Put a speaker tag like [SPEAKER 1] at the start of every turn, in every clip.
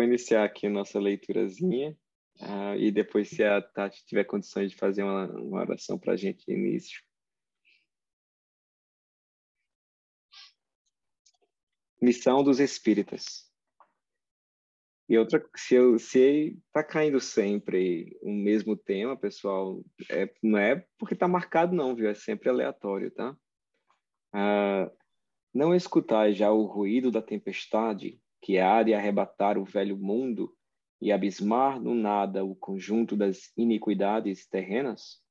[SPEAKER 1] iniciar aqui a nossa leiturazinha, e depois, se a Tati tiver condições de fazer uma oração para a gente de início. Missão dos Espíritas. E outra, se está caindo sempre o mesmo tema, pessoal, não é porque está marcado não, viu? É sempre aleatório, tá? Não escutai já o ruído da tempestade, que há de arrebatar o velho mundo e abismar no nada o conjunto das iniquidades terrenas?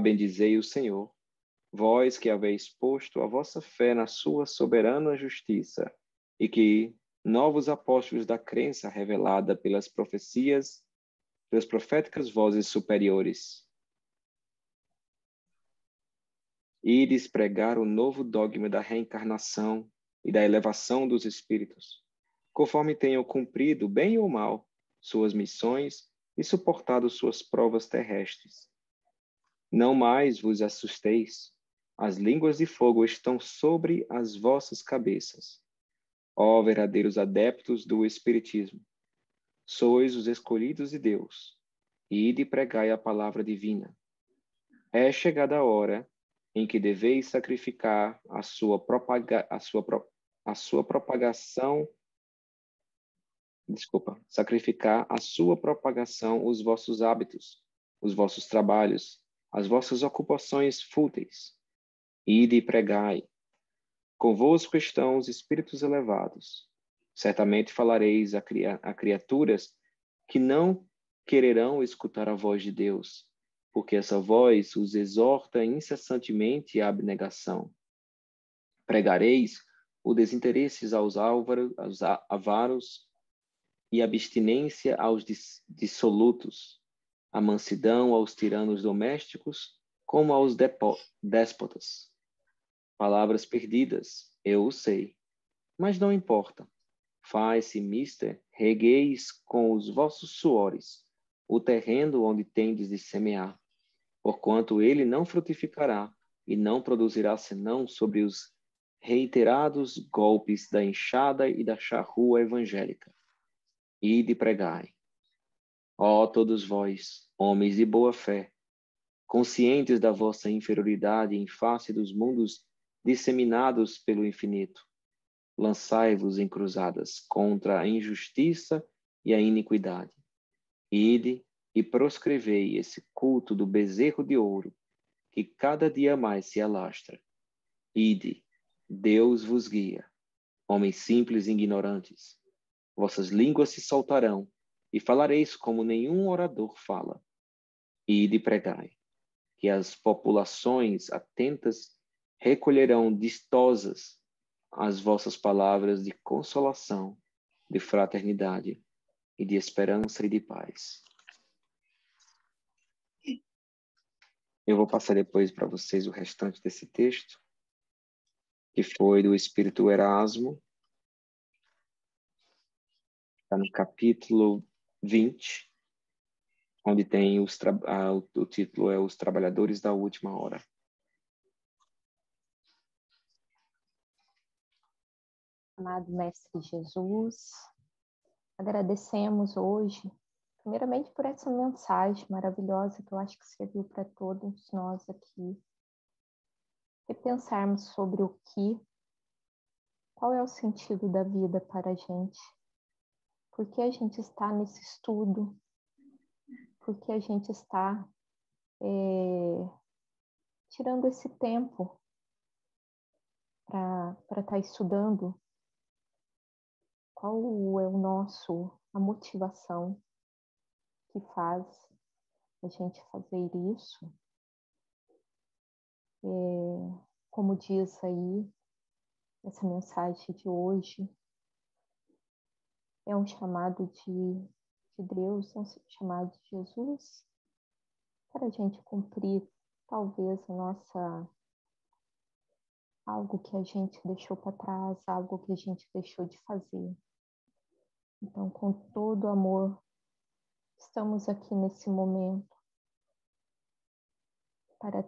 [SPEAKER 1] Bendizei o Senhor, vós que haveis posto a vossa fé na sua soberana justiça, e que novos apóstolos da crença revelada pelas profecias, pelas proféticas vozes superiores, ides pregar o novo dogma da reencarnação e da elevação dos espíritos, conforme tenham cumprido, bem ou mal, suas missões e suportado suas provas terrestres. Não mais vos assusteis, as línguas de fogo estão sobre as vossas cabeças. Ó verdadeiros adeptos do Espiritismo, sois os escolhidos de Deus, e ide pregai a palavra divina. É chegada a hora em que deveis sacrificar a sua propagação, sacrificar a sua propagação, os vossos hábitos, os vossos trabalhos, as vossas ocupações fúteis. Ide e pregai. Convosco estão os espíritos elevados. Certamente falareis a criaturas que não quererão escutar a voz de Deus, porque essa voz os exorta incessantemente à abnegação. Pregareis o desinteresse aos avaros e abstinência aos dissolutos, a mansidão aos tiranos domésticos, como aos déspotas. Palavras perdidas, eu o sei, mas não importa. Faz-se, mister, regueis com os vossos suores o terreno onde tendes de semear, porquanto ele não frutificará e não produzirá senão sobre os reiterados golpes da enxada e da charrua evangélica. Ide pregai. Ó todos vós, homens de boa fé, conscientes da vossa inferioridade em face dos mundos disseminados pelo infinito, lançai-vos em cruzadas contra a injustiça e a iniquidade. Ide e proscrevei esse culto do bezerro de ouro, que cada dia mais se alastra. Ide, Deus vos guia, homens simples e ignorantes. Vossas línguas se soltarão, e falareis como nenhum orador fala. Ide e pregai, que as populações atentas recolherão distosas as vossas palavras de consolação, de fraternidade e de esperança e de paz. Eu vou passar depois para vocês o restante desse texto, que foi do Espírito Erasmo, está no capítulo 20, onde tem o título é Os Trabalhadores da Última Hora.
[SPEAKER 2] Amado Mestre Jesus, agradecemos hoje, primeiramente por essa mensagem maravilhosa que eu acho que serviu para todos nós aqui, repensarmos sobre qual é o sentido da vida para a gente, por que a gente está nesse estudo, por que a gente está tirando esse tempo para estar estudando. Qual é a motivação que faz a gente fazer isso? Como diz aí essa mensagem de hoje, é um chamado de Deus, é um chamado de Jesus, para a gente cumprir talvez algo que a gente deixou para trás, algo que a gente deixou de fazer. Então, com todo amor, estamos aqui nesse momento para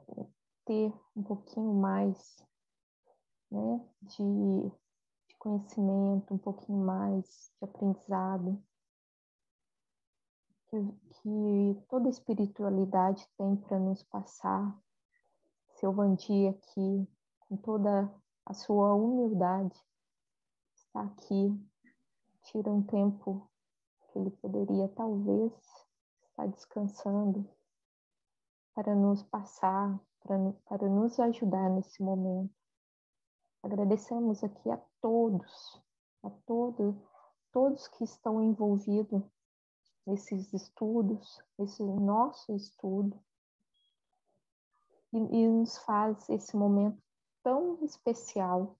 [SPEAKER 2] ter um pouquinho mais, né, de conhecimento, um pouquinho mais de aprendizado que toda espiritualidade tem para nos passar. Seu Vandi aqui, com toda a sua humildade, está aqui, tira um tempo que ele poderia talvez estar descansando para nos passar, para nos ajudar nesse momento. Agradecemos aqui a todos que estão envolvidos nesses estudos, esse nosso estudo, e nos faz esse momento tão especial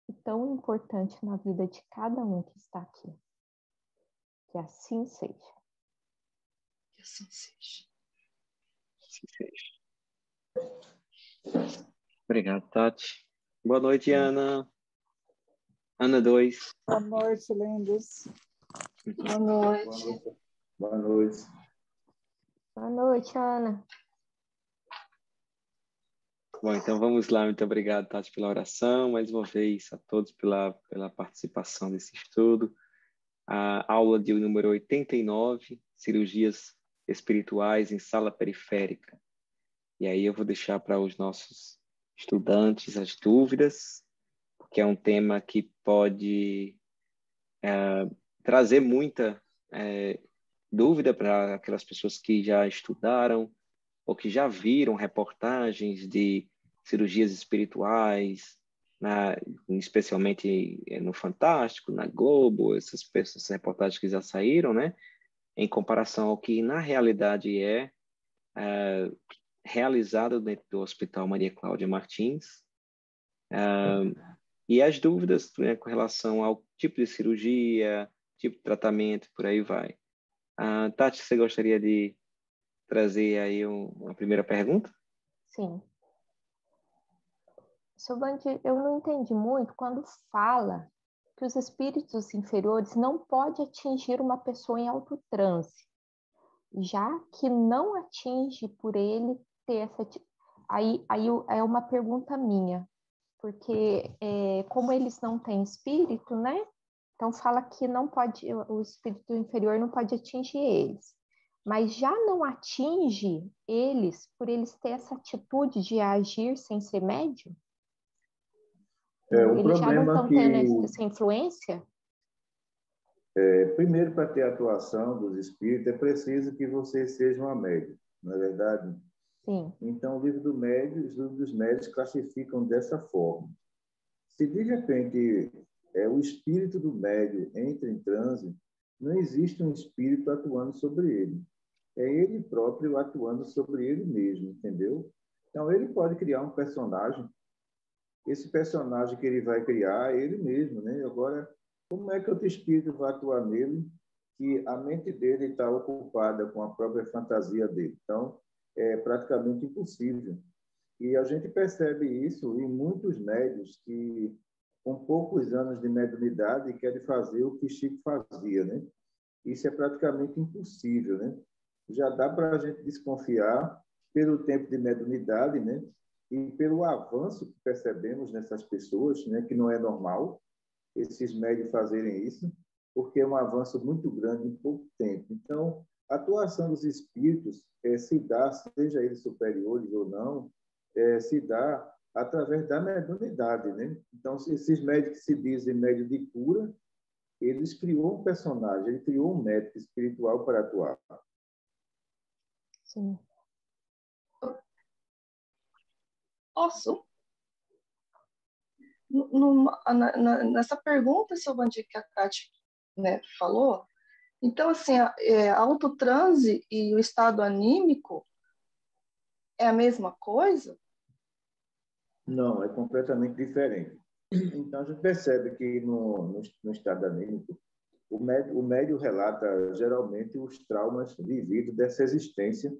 [SPEAKER 2] e tão importante na vida de cada um que está aqui. Que assim seja.
[SPEAKER 3] Que assim seja.
[SPEAKER 1] Assim seja. Obrigado, Tati. Boa noite, Ana. Ana 2.
[SPEAKER 4] Boa noite, lindos.
[SPEAKER 3] Boa noite.
[SPEAKER 5] Boa noite.
[SPEAKER 2] Boa noite, Ana.
[SPEAKER 1] Bom, então vamos lá. Muito obrigado, Tati, pela oração. Mais uma vez, a todos pela participação desse estudo. A aula de número 89, cirurgias espirituais em sala periférica. E aí eu vou deixar para os nossos estudantes as dúvidas, porque é um tema que pode trazer muita dúvida para aquelas pessoas que já estudaram ou que já viram reportagens de cirurgias espirituais, especialmente no Fantástico, na Globo, essas reportagens que já saíram, né? Em comparação ao que na realidade é realizado dentro do Hospital Maria Cláudia Martins, e as dúvidas, né, com relação ao tipo de cirurgia, tipo de tratamento, por aí vai. Tati, você gostaria de trazer aí uma primeira pergunta?
[SPEAKER 2] Sim. Seu Vandi, eu não entendi muito quando fala que os espíritos inferiores não podem atingir uma pessoa em alto transe, já que não atinge por ele ter essa... Aí é uma pergunta minha, porque como eles não têm espírito, né? Então fala que não pode, o espírito inferior não pode atingir eles. Mas já não atinge eles por eles ter essa atitude de agir sem ser médium? Eles já não estão tendo essa influência?
[SPEAKER 5] Primeiro, para ter a atuação dos espíritos, é preciso que você seja uma médium, não é verdade?
[SPEAKER 2] Sim.
[SPEAKER 5] Então, o livro do médium, os livros dos médios classificam dessa forma. Se, de repente, o espírito do médium entra em transe, não existe um espírito atuando sobre ele. É ele próprio atuando sobre ele mesmo, entendeu? Então, ele pode criar um personagem. Esse personagem que ele vai criar é ele mesmo, né? Agora, como é que outro espírito vai atuar nele que a mente dele está ocupada com a própria fantasia dele? Então, é praticamente impossível. E a gente percebe isso em muitos médios que, com poucos anos de mediunidade, querem fazer o que Chico fazia, né? Isso é praticamente impossível, né? Já dá para a gente desconfiar pelo tempo de mediunidade, né? E pelo avanço que percebemos nessas pessoas, né? Que não é normal esses médios fazerem isso, porque é um avanço muito grande em pouco tempo. Então, a atuação dos espíritos se dá, seja eles superiores ou não, se dá através da mediunidade, né? Então, esses médicos que se dizem médios de cura, eles criou um personagem, ele criou um médico espiritual para atuar.
[SPEAKER 2] Sim.
[SPEAKER 3] Posso? Nessa pergunta, seu Vandi, que a Tati, né, falou, então, assim, a autotranse e o estado anímico é a mesma coisa?
[SPEAKER 5] Não, é completamente diferente. Então, a gente percebe que no estado anímico, o médium relata geralmente os traumas vividos dessa existência,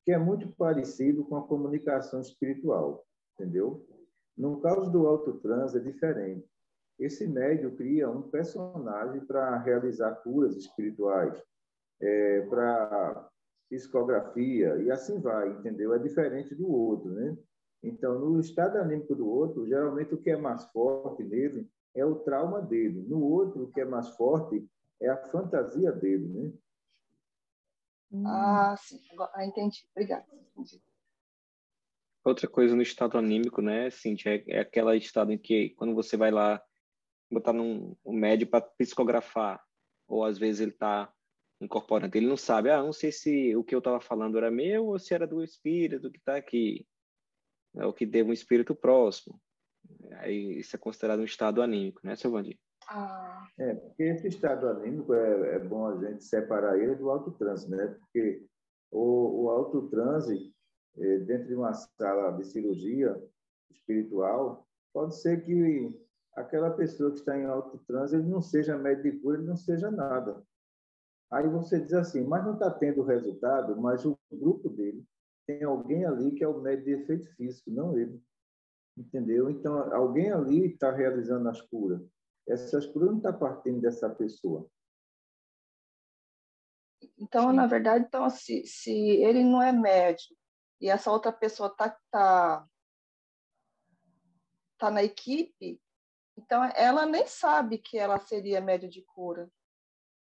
[SPEAKER 5] que é muito parecido com a comunicação espiritual, entendeu? No caso do autotranse é diferente. Esse médium cria um personagem para realizar curas espirituais, para psicografia, e assim vai, entendeu? É diferente do outro, né? Então, no estado anímico do outro, geralmente o que é mais forte nele é o trauma dele. No outro, o que é mais forte é a fantasia dele, né?
[SPEAKER 3] Ah, sim. Agora, entendi. Obrigada. Entendi.
[SPEAKER 1] Outra coisa no estado anímico, né, Cíntia, é aquele estado em que quando você vai lá botar um médio para psicografar, ou às vezes ele está incorporando, ele não sabe, não sei se o que eu estava falando era meu ou se era do espírito que está aqui, é o que deu um espírito próximo. Aí isso é considerado um estado anímico, né, seu Vandir?
[SPEAKER 5] Porque esse estado anímico é bom a gente separar ele do autotranse, né? Porque o autotranse, dentro de uma sala de cirurgia espiritual, pode ser que aquela pessoa que está em autotranse, ele não seja médico de cura, ele não seja nada. Aí você diz assim, mas não está tendo resultado, mas o grupo dele tem alguém ali que é o médico de efeito físico, não ele. Entendeu? Então, alguém ali está realizando as curas. Essas curas não estão partindo dessa pessoa.
[SPEAKER 3] Então, na verdade, então, se ele não é médium e essa outra pessoa tá na equipe, então ela nem sabe que ela seria médium de cura.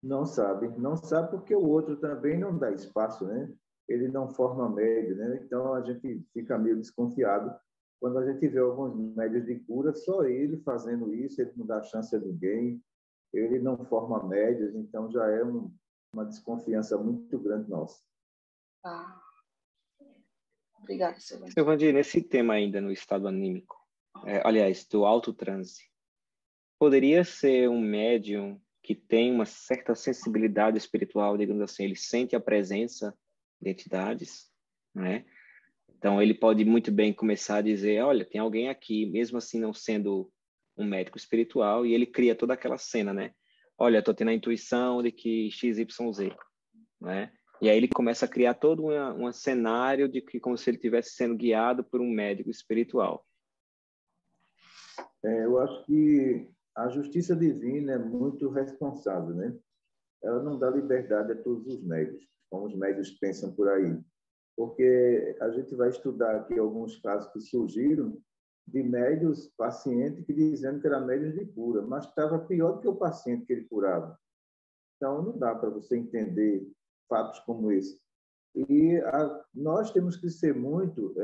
[SPEAKER 5] Não sabe. Não sabe porque o outro também não dá espaço, né? Ele não forma médio, né? Então, a gente fica meio desconfiado quando a gente vê alguns médios de cura, só ele fazendo isso, ele não dá chance a ninguém, ele não forma médios, então já é uma desconfiança muito grande nossa.
[SPEAKER 3] Ah, obrigada, Silvana.
[SPEAKER 1] Seu Vandir, nesse tema ainda no estado anímico, aliás, do autotranse, poderia ser um médium que tem uma certa sensibilidade espiritual, digamos assim, ele sente a presença de entidades, né? Então, ele pode muito bem começar a dizer, olha, tem alguém aqui, mesmo assim não sendo um médico espiritual, e ele cria toda aquela cena, né? Olha, estou tendo a intuição de que XYZ, né? E aí ele começa a criar todo um cenário de que como se ele estivesse sendo guiado por um médico espiritual.
[SPEAKER 5] Eu acho que a justiça divina é muito responsável, né? Ela não dá liberdade a todos os médios, como os médios pensam por aí. Porque a gente vai estudar aqui alguns casos que surgiram de médios pacientes que dizendo que era médios de cura, mas estava pior do que o paciente que ele curava. Então, não dá para você entender fatos como esse. E nós temos que ser muito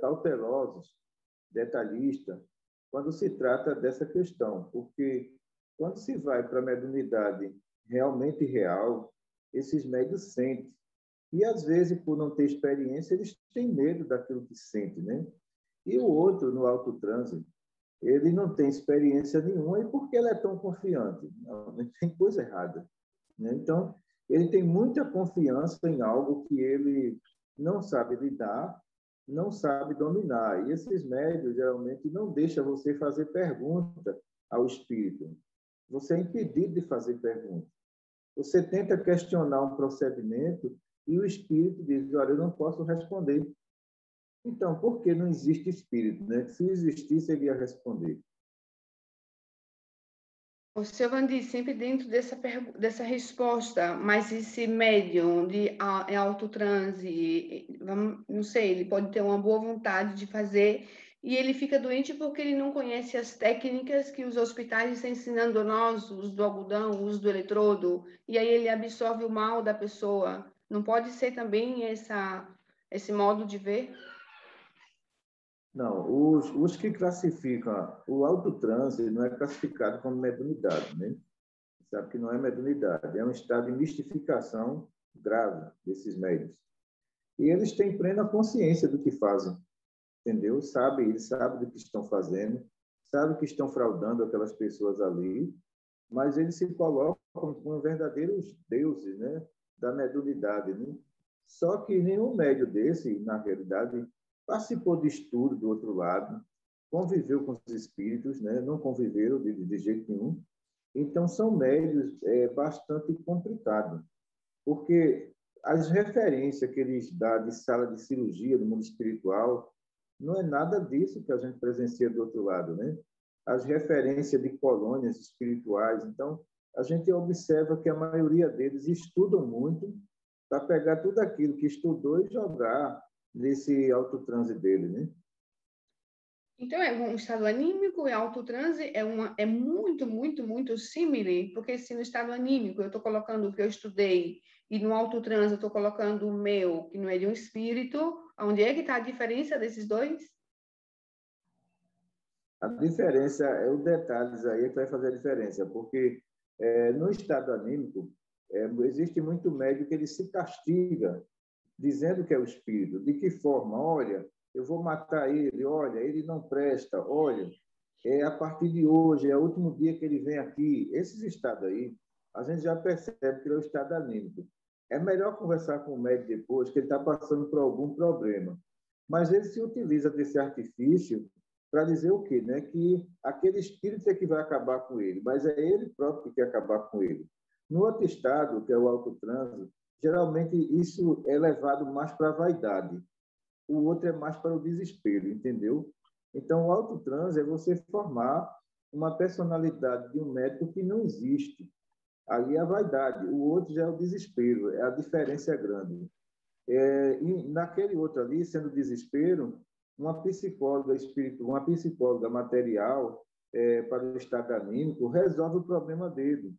[SPEAKER 5] cautelosos, detalhistas, quando se trata dessa questão, porque quando se vai para a mediunidade realmente real, esses médios sentem. E, às vezes, por não ter experiência, eles têm medo daquilo que sentem, né? E o outro, no autotrânsito, ele não tem experiência nenhuma, e por que ele é tão confiante? Não, tem coisa errada, né? Então, ele tem muita confiança em algo que ele não sabe lidar, não sabe dominar. E esses médios, geralmente, não deixam você fazer pergunta ao espírito. Você é impedido de fazer pergunta. Você tenta questionar um procedimento e o espírito diz, olha, eu não posso responder. Então, por que não existe espírito, né? Se existisse, ele ia responder.
[SPEAKER 6] O seu Vandir, sempre dentro dessa resposta, mas esse médium em autotranse, não sei, ele pode ter uma boa vontade de fazer e ele fica doente porque ele não conhece as técnicas que os hospitais estão ensinando a nós, o uso do algodão, o uso do eletrodo, e aí ele absorve o mal da pessoa. Não pode ser também esse modo de ver?
[SPEAKER 5] Não, os que classificam o autotranse não é classificado como mediunidade, né? Sabe que não é mediunidade, é um estado de mistificação grave desses médios. E eles têm plena consciência do que fazem, entendeu? Eles sabem do que estão fazendo, sabem que estão fraudando aquelas pessoas ali, mas eles se colocam como verdadeiros deuses, né? Da mediunidade, né? Só que nenhum médio desse, na realidade, participou de estudo do outro lado, conviveu com os espíritos, né? Não conviveram de jeito nenhum. Então, são médios bastante complicados, porque as referências que eles dão de sala de cirurgia do mundo espiritual não é nada disso que a gente presencia do outro lado, né? As referências de colônias espirituais. Então, a gente observa que a maioria deles estudam muito para pegar tudo aquilo que estudou e jogar nesse autotranse dele, né?
[SPEAKER 6] Então, um estado anímico e autotranse é muito, muito, muito similar, porque se no estado anímico eu estou colocando o que eu estudei e no autotranse eu estou colocando o meu, que não é de um espírito, onde é que está a diferença desses dois?
[SPEAKER 5] A diferença é os detalhes aí que vai fazer a diferença, porque no estado anímico existe muito médico que ele se castiga dizendo que é o espírito. De que forma? Olha, eu vou matar ele, olha, ele não presta, olha, é a partir de hoje, é o último dia que ele vem aqui. Esses estados aí, a gente já percebe que é o estado anímico. É melhor conversar com o médico depois, que ele está passando por algum problema. Mas ele se utiliza desse artifício para dizer o quê? Né? Que aquele espírito é que vai acabar com ele, mas é ele próprio que quer acabar com ele. No outro estado, que é o autotrânsito, geralmente isso é levado mais para a vaidade. O outro é mais para o desespero, entendeu? Então, o autotrans é você formar uma personalidade de um médico que não existe. Ali é a vaidade, o outro já é o desespero, a diferença é grande. E naquele outro ali, sendo desespero, uma psicóloga espiritual, uma psicóloga material para o estado anímico resolve o problema dele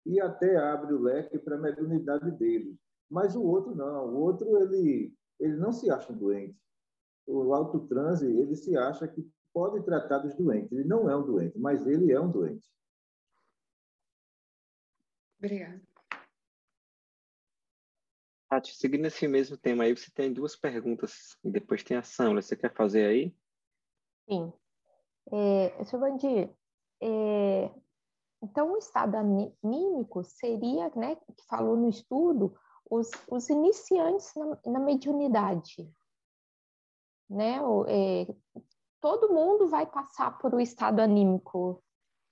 [SPEAKER 5] e até abre o leque para a mediunidade dele. Mas o outro não, o outro ele não se acha um doente. O autotranse, ele se acha que pode tratar dos doentes. Ele não é um doente, mas ele é um doente.
[SPEAKER 6] Obrigada.
[SPEAKER 1] Tati, seguindo esse mesmo tema aí, você tem duas perguntas e depois tem a Sâmula. Você quer fazer aí?
[SPEAKER 2] Sim. Seu Vandir, então o estado anímico seria, né, que falou no estudo, os iniciantes na mediunidade, né? Todo mundo vai passar por o estado anímico,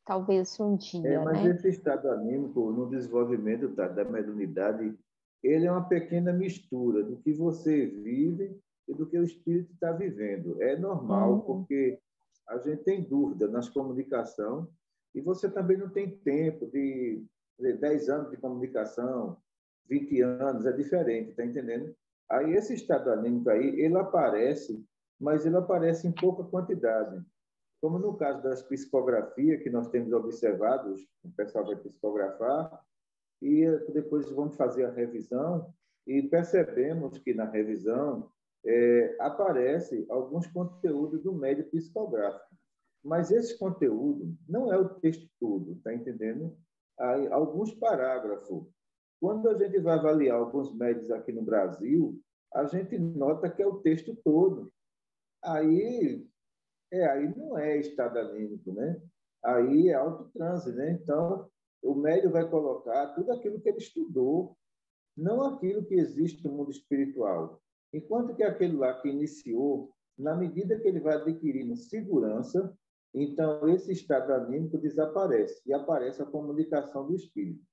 [SPEAKER 2] talvez um dia,
[SPEAKER 5] Mas
[SPEAKER 2] né?
[SPEAKER 5] esse estado anímico, no desenvolvimento da mediunidade, ele é uma pequena mistura do que você vive e do que o espírito está vivendo. É normal,
[SPEAKER 2] Uhum.
[SPEAKER 5] porque a gente tem dúvida nas comunicação e você também não tem tempo de 10 anos de comunicação, 20 anos, é diferente, está entendendo? Aí esse estado anímico aí, ele aparece, mas ele aparece em pouca quantidade. Como no caso das psicografias, que nós temos observado, o pessoal vai psicografar, e depois vamos fazer a revisão, e percebemos que na revisão aparece alguns conteúdos do médio psicográfico. Mas esse conteúdo não é o texto todo, está entendendo? Há alguns parágrafos. Quando a gente vai avaliar alguns médios aqui no Brasil, a gente nota que é o texto todo. Aí aí não é estado anímico, né? Aí é autotranse, né? Então, o médium vai colocar tudo aquilo que ele estudou, não aquilo que existe no mundo espiritual. Enquanto que aquele lá que iniciou, na medida que ele vai adquirindo segurança, então esse estado anímico desaparece e aparece a comunicação do espírito.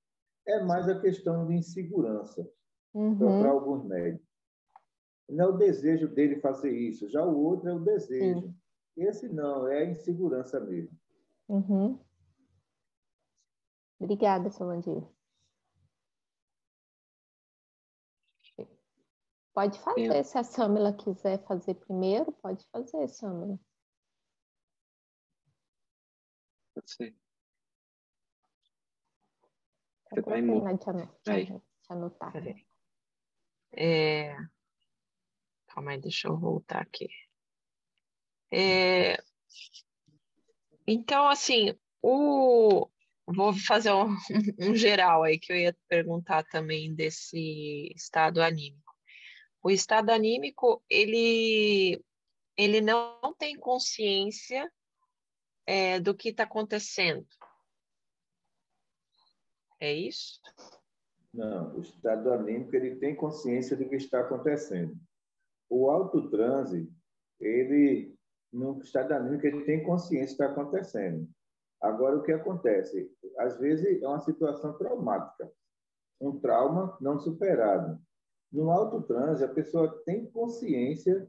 [SPEAKER 5] É mais a questão de insegurança para
[SPEAKER 2] Uhum.
[SPEAKER 5] alguns médicos. Não é o desejo dele fazer isso, já o outro é o desejo.
[SPEAKER 2] Sim.
[SPEAKER 5] Esse não, é a insegurança mesmo.
[SPEAKER 2] Uhum. Obrigada, seu Vandir. Pode
[SPEAKER 1] Tem,
[SPEAKER 2] fazer, se a Sâmila quiser fazer primeiro, pode fazer, Sâmila.
[SPEAKER 1] pode ser.
[SPEAKER 2] Tá
[SPEAKER 1] Você está em mudo.
[SPEAKER 2] procurando
[SPEAKER 1] Aí.
[SPEAKER 2] te anotar.
[SPEAKER 7] Peraí. Calma aí, deixa eu voltar aqui. Então, assim, vou fazer um geral aí, que eu ia perguntar também desse estado anímico. O estado anímico, ele não tem consciência do que está acontecendo. É isso?
[SPEAKER 5] Não, o estado anímico ele tem consciência do que está acontecendo. O autotranse, ele, no estado anímico, ele tem consciência do que está acontecendo. Agora, o que acontece? Às vezes é uma situação traumática, um trauma não superado. No autotranse, a pessoa tem consciência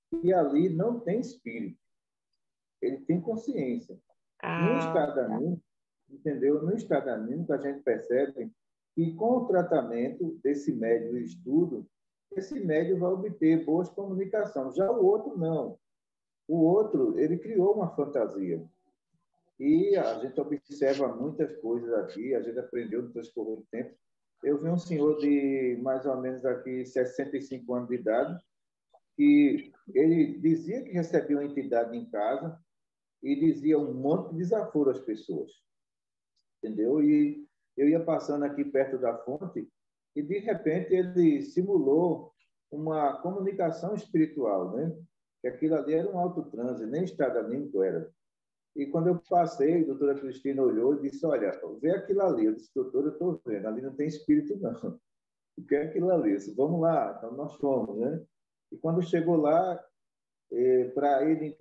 [SPEAKER 5] que ali não tem espírito. Ele tem consciência. No
[SPEAKER 7] Ah,
[SPEAKER 5] estado
[SPEAKER 7] tá.
[SPEAKER 5] anímico, entendeu? No estado anímico, a gente percebe que com o tratamento desse médio e estudo, esse médio vai obter boas comunicações. Já o outro, não. O outro, ele criou uma fantasia. E a gente observa muitas coisas aqui, a gente aprendeu no transcorrer do tempo. Eu vi um senhor de mais ou menos aqui 65 anos de idade, que ele dizia que recebia uma entidade em casa e dizia um monte de desaforo às pessoas, entendeu? E eu ia passando aqui perto da fonte e, de repente, ele simulou uma comunicação espiritual, né? Que aquilo ali era um autotranse, nem estado anímico era. E quando eu passei, a doutora Cristina olhou e disse, olha, vê aquilo ali. Eu disse, doutora, eu estou vendo, ali não tem espírito, não. O que é aquilo ali? Eu disse, vamos lá. Então, nós fomos, né? E quando chegou lá, para ele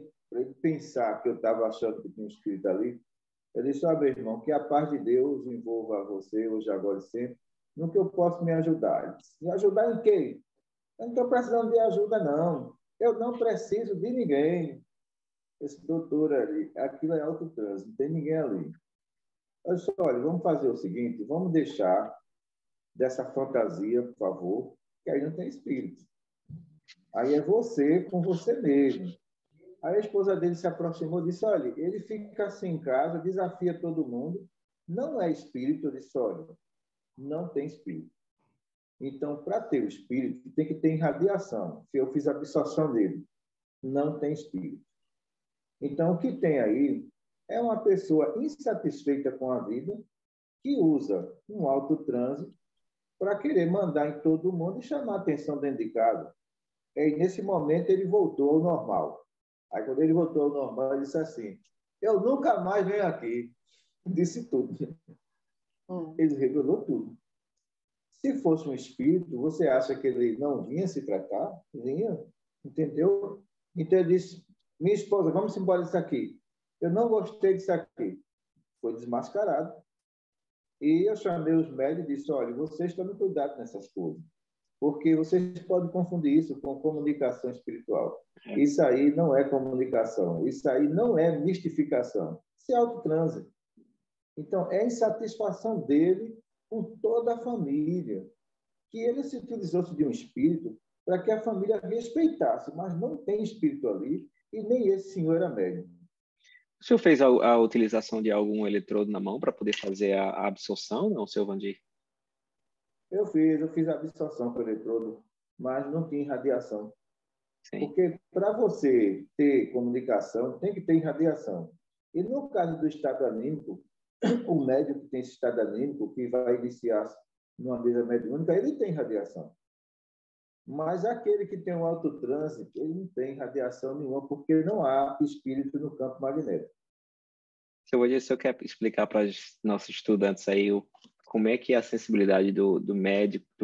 [SPEAKER 5] pensar que eu estava achando que tinha um espírito ali, eu disse, meu irmão, que a paz de Deus envolva você, hoje, agora e sempre, no que eu posso me ajudar. Ele disse, me ajudar em quê? Eu não estou precisando de ajuda, não. Eu não preciso de ninguém. Esse doutor ali, aquilo é autotrânsito, não tem ninguém ali. Eu disse, olha, vamos fazer o seguinte, vamos deixar dessa fantasia, por favor, que aí não tem espírito. Aí é você com você mesmo. Aí a esposa dele se aproximou e disse, olha, ele fica assim em casa, desafia todo mundo, não é espírito. Eu disse, olha, não tem espírito. Então, para ter o espírito, tem que ter irradiação. Eu fiz a absorção dele. Não tem espírito. Então, o que tem aí é uma pessoa insatisfeita com a vida que usa um autotranse para querer mandar em todo mundo e chamar a atenção dentro de casa. E nesse momento ele voltou ao normal. Aí quando ele voltou ao normal, ele disse assim, eu nunca mais venho aqui. Disse tudo. Ele revelou tudo. Se fosse um espírito, você acha que ele não vinha se tratar? Vinha, entendeu? Então ele disse, minha esposa, vamos embora disso aqui. Eu não gostei disso aqui. Foi desmascarado. E eu chamei os médicos e disse, olha, vocês tomem cuidado nessas coisas, porque vocês podem confundir isso com comunicação espiritual. Isso aí não é comunicação, isso aí não é mistificação, isso é autotranse. Então, é insatisfação dele com toda a família, que ele se utilizou-se de um espírito para que a família respeitasse, mas não tem espírito ali, e nem esse senhor era médium.
[SPEAKER 1] O senhor fez a utilização de algum eletrodo na mão para poder fazer a absorção, não, seu Vandir?
[SPEAKER 5] Eu fiz a absorção com eletrodo, mas não tinha irradiação. Sim. Porque para você ter comunicação, tem que ter irradiação. E no caso do estado anímico, o médium que tem esse estado anímico, que vai iniciar numa mesa mediúnica, ele tem radiação. Mas aquele que tem um autotrânsito, ele não tem radiação nenhuma, porque não há espírito no campo magnético.
[SPEAKER 1] Seu Vandir, o senhor quer explicar para os nossos estudantes aí como é que é a sensibilidade do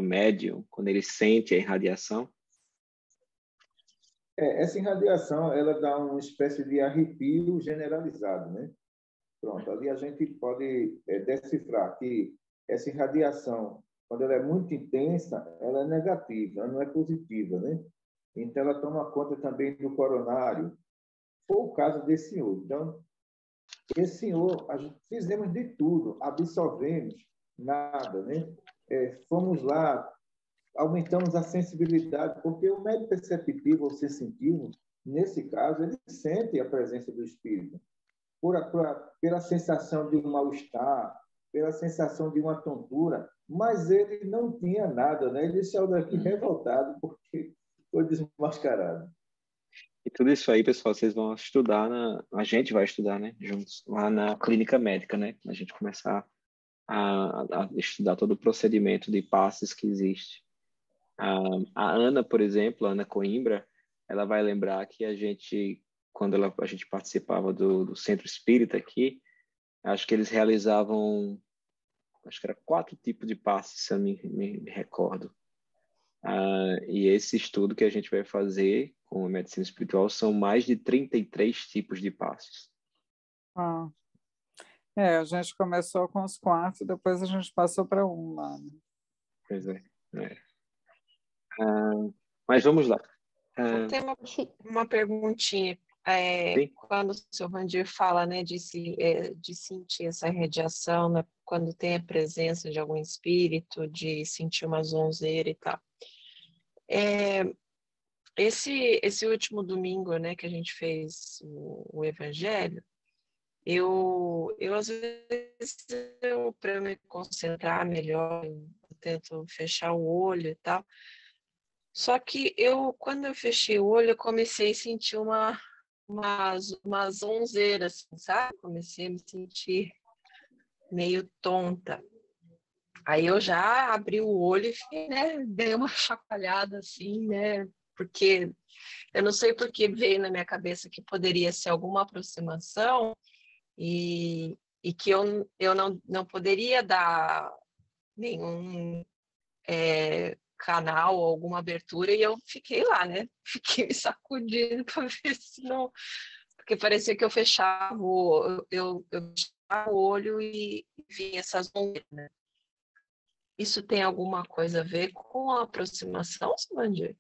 [SPEAKER 1] médium, quando ele sente a irradiação?
[SPEAKER 5] Essa irradiação, ela dá uma espécie de arrepio generalizado, né? Pronto, ali a gente pode decifrar que essa irradiação, quando ela é muito intensa, ela é negativa, ela não é positiva, né? Então, ela toma conta também do coronário. Foi o caso desse senhor. Então, esse senhor, a gente fizemos de tudo, absorvemos, nada, né? Fomos lá, aumentamos a sensibilidade, porque o médium perceptivo ou sensitivo, nesse caso, ele sente a presença do espírito. Pela sensação de um mal-estar, pela sensação de uma tontura, mas ele não tinha nada, né? Ele saiu daqui revoltado porque foi desmascarado.
[SPEAKER 1] E tudo isso aí, pessoal, vocês vão estudar, a gente vai estudar, né, juntos, lá na clínica médica, né? A gente começar a estudar todo o procedimento de passes que existe. A Ana, por exemplo, a Ana Coimbra, ela vai lembrar que a gente, quando a gente participava do Centro Espírita aqui, acho que eles realizavam, acho que era 4 tipos de passes, se eu me recordo. E esse estudo que a gente vai fazer com a medicina espiritual são mais de 33 tipos de passes.
[SPEAKER 4] A gente começou com os 4, depois a gente passou para 1 lá. Né?
[SPEAKER 1] Pois é. Mas vamos lá.
[SPEAKER 7] Tem uma perguntinha. Quando o senhor Vandir fala, né, de sentir essa radiação, né, quando tem a presença de algum espírito, de sentir uma zonzeira e tal. esse último domingo, né, que a gente fez o Evangelho, eu às vezes, para me concentrar melhor, eu tento fechar o olho e tal. Só que quando eu fechei o olho, eu comecei a sentir uma zonzeira, assim, sabe? Comecei a me sentir meio tonta. Aí eu já abri o olho e fiquei, né, dei uma chacoalhada assim, né? Porque eu não sei por que veio na minha cabeça que poderia ser alguma aproximação e que eu não poderia dar nenhum canal ou alguma abertura, e eu fiquei lá, né? Fiquei me sacudindo para ver se não. Porque parecia que eu fechava eu fechava o olho e vinha essas ondas, né? Isso tem alguma coisa a ver com a aproximação, Simandir?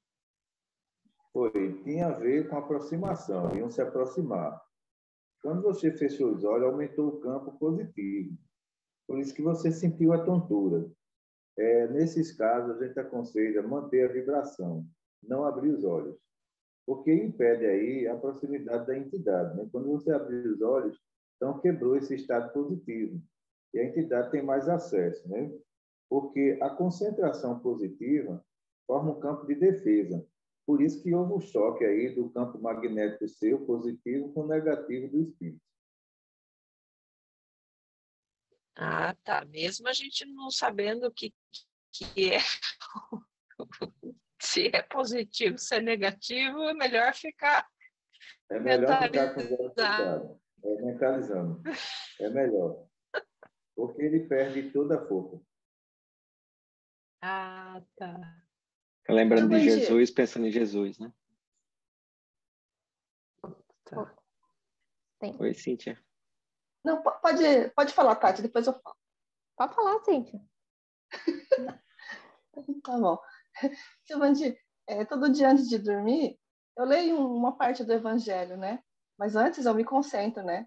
[SPEAKER 5] Foi, tinha a ver com aproximação, iam se aproximar. Quando você fechou os olhos, aumentou o campo positivo. Por isso que você sentiu a tontura. Nesses casos, a gente aconselha manter a vibração, não abrir os olhos, porque impede aí a proximidade da entidade, né? Quando você abrir os olhos, então quebrou esse estado positivo e a entidade tem mais acesso, né? Porque a concentração positiva forma um campo de defesa. Por isso que houve o choque aí do campo magnético seu, positivo, com o negativo do espírito.
[SPEAKER 7] Ah, tá. Mesmo a gente não sabendo o que é, se é positivo, se é negativo, é melhor ficar
[SPEAKER 5] É melhor ficar com os olhos
[SPEAKER 7] mentalizado.
[SPEAKER 5] fechados, mentalizando. É melhor, porque ele perde toda a força.
[SPEAKER 7] Ah, tá.
[SPEAKER 1] Lembrando de
[SPEAKER 3] Giovanni,
[SPEAKER 1] Jesus, pensando em Jesus, né?
[SPEAKER 7] Tá.
[SPEAKER 2] Tem.
[SPEAKER 1] Oi, Cíntia.
[SPEAKER 3] não, pode falar, Tati, depois eu falo.
[SPEAKER 2] Pode falar, Cíntia.
[SPEAKER 3] Tá bom. Giovanni, todo dia antes de dormir, eu leio uma parte do Evangelho, né? Mas antes eu me concentro, né?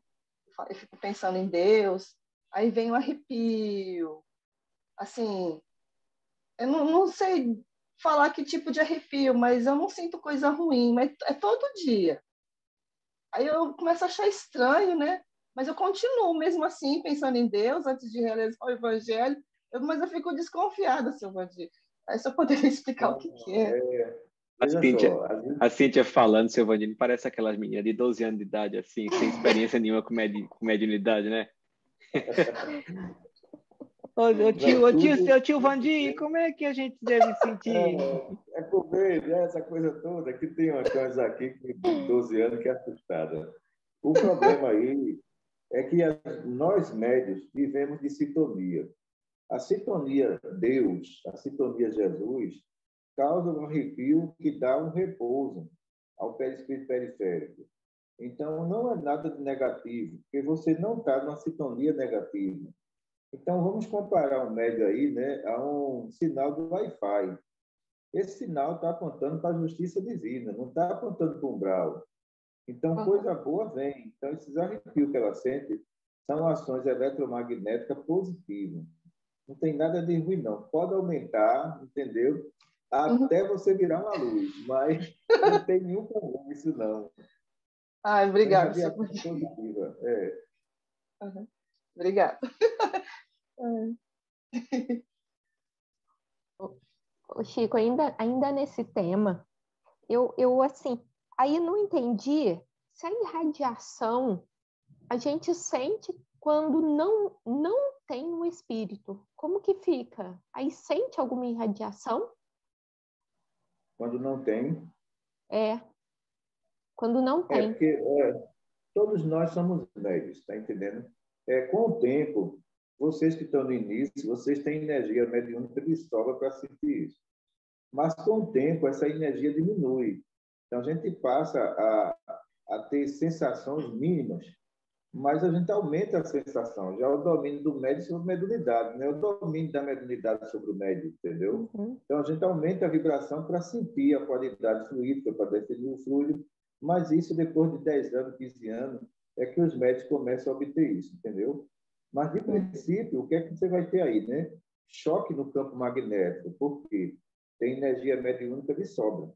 [SPEAKER 3] Eu fico pensando em Deus, aí vem o arrepio. Assim, eu não sei falar que tipo de arrepio, mas eu não sinto coisa ruim, mas é todo dia. Aí eu começo a achar estranho, né? Mas eu continuo mesmo assim, pensando em Deus, antes de realizar o Evangelho, mas eu fico desconfiada, seu Valdir. Aí você poderia explicar o que é.
[SPEAKER 1] A
[SPEAKER 5] Veja
[SPEAKER 1] Cíntia,
[SPEAKER 5] só, às vezes,
[SPEAKER 1] a Cíntia falando, seu Vandinho, parece aquelas meninas de 12 anos de idade, assim, sem experiência nenhuma com mediunidade, né?
[SPEAKER 5] não, tudo
[SPEAKER 1] Seu tio Vandir, como é que a gente deve sentir?
[SPEAKER 5] comer, né? Essa coisa toda, que tem uma coisa aqui de 12 anos que é assustada. O problema aí é que nós médios vivemos de sintonia. A sintonia Deus, a sintonia Jesus, causa um arrepio que dá um repouso ao perispírito periférico. Então, não é nada de negativo, porque você não está numa sintonia negativa. Então, vamos comparar um médio aí, né, a um sinal do Wi-Fi. Esse sinal está apontando para a justiça divina, não está apontando para o umbral. Então, coisa boa vem. Então, esses arrepios que ela sente são ações eletromagnéticas positivas. Não tem nada de ruim, não. Pode aumentar, entendeu? Até você virar uma luz, mas não tem nenhum problema isso, não.
[SPEAKER 3] Ai,
[SPEAKER 5] É uma
[SPEAKER 3] obrigada, seu
[SPEAKER 5] radiação
[SPEAKER 3] Valdir.
[SPEAKER 5] positiva.
[SPEAKER 3] Obrigada.
[SPEAKER 2] Ô, Chico, ainda nesse tema, eu assim, aí não entendi se a irradiação a gente sente quando não tem o espírito. Como que fica? Aí sente alguma irradiação?
[SPEAKER 5] Quando não tem.
[SPEAKER 2] É, quando não tem.
[SPEAKER 5] Porque todos nós somos médios, está entendendo? Com o tempo, vocês que estão no início, vocês têm energia mediúnica de sobra para sentir isso. Mas, com o tempo, essa energia diminui. Então, a gente passa a ter sensações mínimas, mas a gente aumenta a sensação. Já o domínio do médium sobre a mediunidade, né? O domínio da mediunidade sobre o médium, entendeu? Então, a gente aumenta a vibração para sentir a qualidade fluídica, para definir o fluido, mas isso, depois de 10 anos, 15 anos, é que os médicos começam a obter isso, entendeu? Mas, de princípio, o que é que você vai ter aí, né? Choque no campo magnético. Por quê? Tem energia mediúnica de sobra.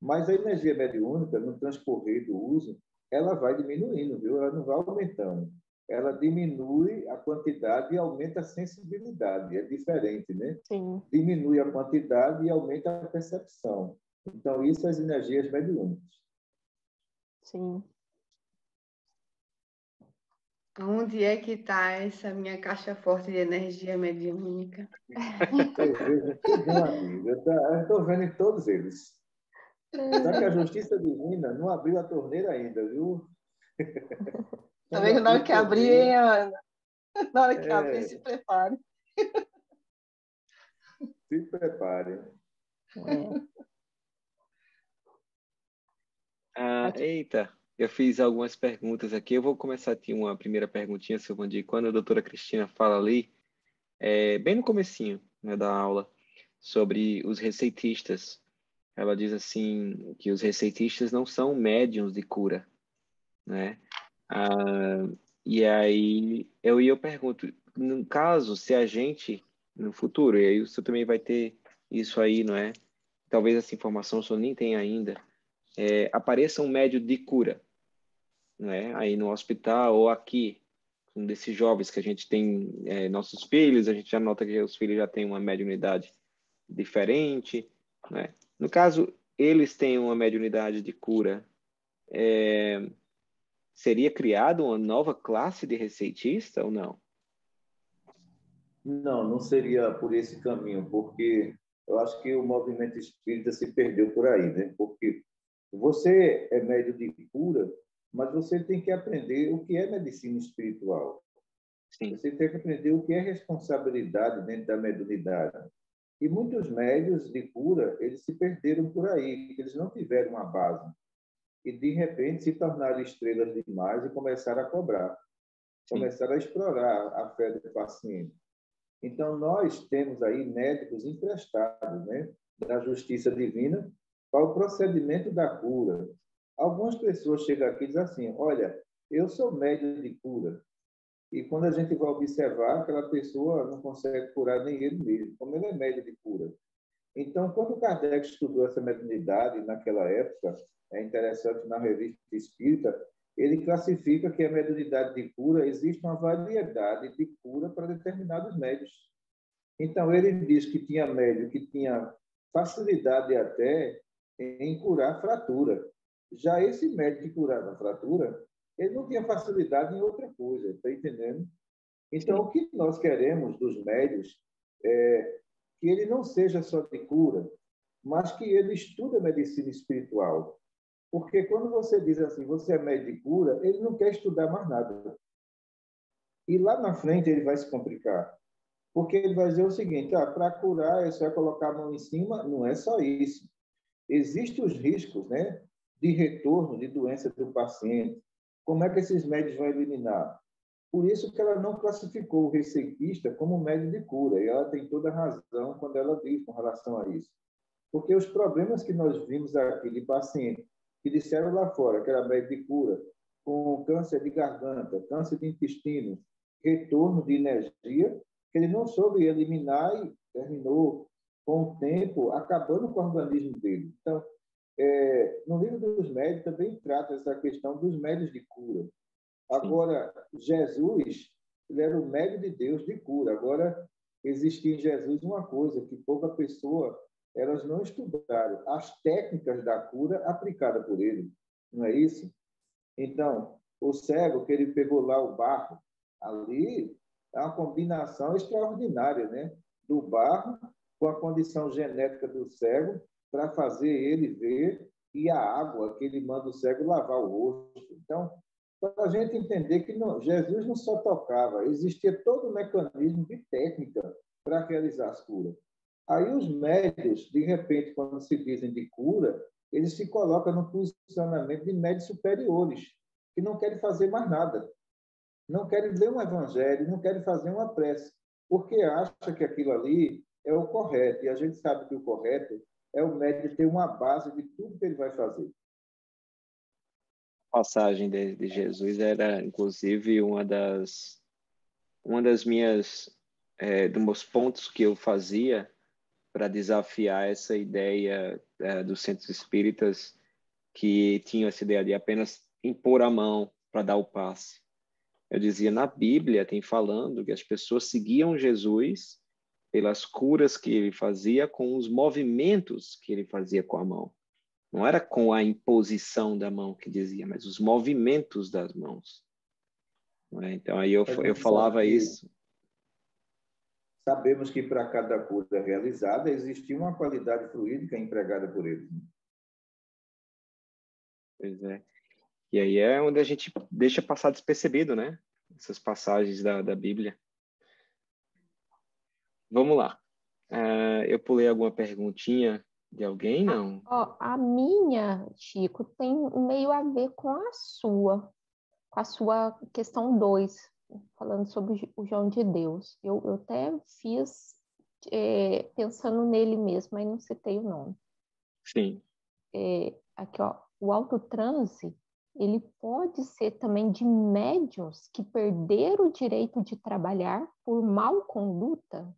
[SPEAKER 5] Mas a energia mediúnica, no transcorrer do uso, ela vai diminuindo, viu? Ela não vai aumentando. Ela diminui a quantidade e aumenta a sensibilidade. É diferente, né?
[SPEAKER 2] Sim,
[SPEAKER 5] Diminui a quantidade e aumenta a percepção. Então, isso são as energias mediúnicas.
[SPEAKER 2] sim.
[SPEAKER 6] Onde é que está essa minha caixa forte de energia mediúnica?
[SPEAKER 5] Eu vejo tudo ali. Eu estou vendo em todos eles. Só que a justiça divina não abriu a torneira ainda, viu?
[SPEAKER 3] Também na hora que abrir, hein, Ana? Na hora que abrir, se prepare.
[SPEAKER 5] Se prepare.
[SPEAKER 1] Eita, eu fiz algumas perguntas aqui. Eu vou começar aqui uma primeira perguntinha, Silvandi. Quando a doutora Cristina fala ali, bem no comecinho, né, da aula, sobre os receitistas. Ela diz assim que os receitistas não são médiuns de cura, né? E aí eu pergunto, no caso, se a gente, no futuro, e aí o senhor também vai ter isso aí, não é? Talvez essa informação o senhor nem tenha ainda, apareça um médium de cura, né? Aí no hospital ou aqui, um desses jovens que a gente tem, nossos filhos, a gente já nota que os filhos já têm uma mediunidade diferente, né? No caso, eles têm uma mediunidade de cura, seria criada uma nova classe de receitista ou não?
[SPEAKER 5] Não, não seria por esse caminho, porque eu acho que o movimento espírita se perdeu por aí, né? Porque você é médium de cura, mas você tem que aprender o que é medicina espiritual.
[SPEAKER 1] Sim.
[SPEAKER 5] Você tem que aprender o que é responsabilidade dentro da mediunidade. E muitos médios de cura, eles se perderam por aí, eles não tiveram uma base. E, de repente, se tornaram estrelas demais e começaram a cobrar.
[SPEAKER 1] Sim.
[SPEAKER 5] Começaram a explorar a fé do paciente. Então, nós temos aí médicos emprestados, né, da justiça divina para o procedimento da cura. Algumas pessoas chegam aqui e dizem assim, olha, eu sou médium de cura. E quando a gente vai observar, aquela pessoa não consegue curar nem ele mesmo, como ele é médium de cura. Então, quando Kardec estudou essa mediunidade naquela época, é interessante, na Revista Espírita, ele classifica que a mediunidade de cura, existe uma variedade de cura para determinados médios. Então, ele diz que tinha médium que tinha facilidade até em curar fratura. Já esse médium que curava fratura, ele não tinha facilidade em outra coisa, está entendendo? Então, o que nós queremos dos médios é que ele não seja só de cura, mas que ele estude a medicina espiritual. Porque quando você diz assim, você é médico de cura, ele não quer estudar mais nada. E lá na frente ele vai se complicar. Porque ele vai dizer o seguinte, para curar é só colocar a mão em cima, não é só isso. Existem os riscos, né, de retorno de doença do paciente. Como é que esses médicos vão eliminar? Por isso que ela não classificou o receitista como médico de cura, e ela tem toda a razão quando ela diz com relação a isso. Porque os problemas que nós vimos aqui de pacientes que disseram lá fora que era médico de cura, com câncer de garganta, câncer de intestino, retorno de energia, que ele não soube eliminar e terminou com o tempo acabando com o organismo dele. Então, no livro dos médios também trata essa questão dos médios de cura. Agora, Jesus, ele era o médico de Deus de cura. Agora, existia em Jesus uma coisa que pouca pessoa, elas não estudaram, as técnicas da cura aplicadas por ele. Não é isso? Então, o cego, que ele pegou lá o barro, ali é uma combinação extraordinária, né? Do barro com a condição genética do cego para fazer ele ver, e a água que ele manda o cego lavar o rosto. Então, para a gente entender que Jesus não só tocava, existia todo um mecanismo de técnica para realizar as curas. Aí os médios, de repente, quando se dizem de cura, eles se colocam no posicionamento de médios superiores, que não querem fazer mais nada. Não querem ler um evangelho, não querem fazer uma prece, porque acha que aquilo ali é o correto. E a gente sabe que o correto é o médium ter uma base de tudo que ele vai fazer.
[SPEAKER 1] A passagem de Jesus era, inclusive, dos meus pontos que eu fazia para desafiar essa ideia dos centros espíritas que tinham essa ideia de apenas impor a mão para dar o passe. Eu dizia, na Bíblia tem falando que as pessoas seguiam Jesus pelas curas que ele fazia com os movimentos que ele fazia com a mão. Não era com a imposição da mão que dizia, mas os movimentos das mãos. Não é? Então, aí eu falava isso.
[SPEAKER 5] Sabemos que para cada cura realizada existia uma qualidade fluídica empregada por eles.
[SPEAKER 1] Pois é. E aí é onde a gente deixa passar despercebido, né? Essas passagens da Bíblia. Vamos lá. Eu pulei alguma perguntinha de alguém, não?
[SPEAKER 2] A minha, Chico, tem meio a ver com a sua questão 2, falando sobre o João de Deus. Eu até fiz pensando nele mesmo, mas não citei o nome.
[SPEAKER 1] Sim.
[SPEAKER 2] Aqui, ó, o autotranse, ele pode ser também de médiuns que perderam o direito de trabalhar por mal conduta?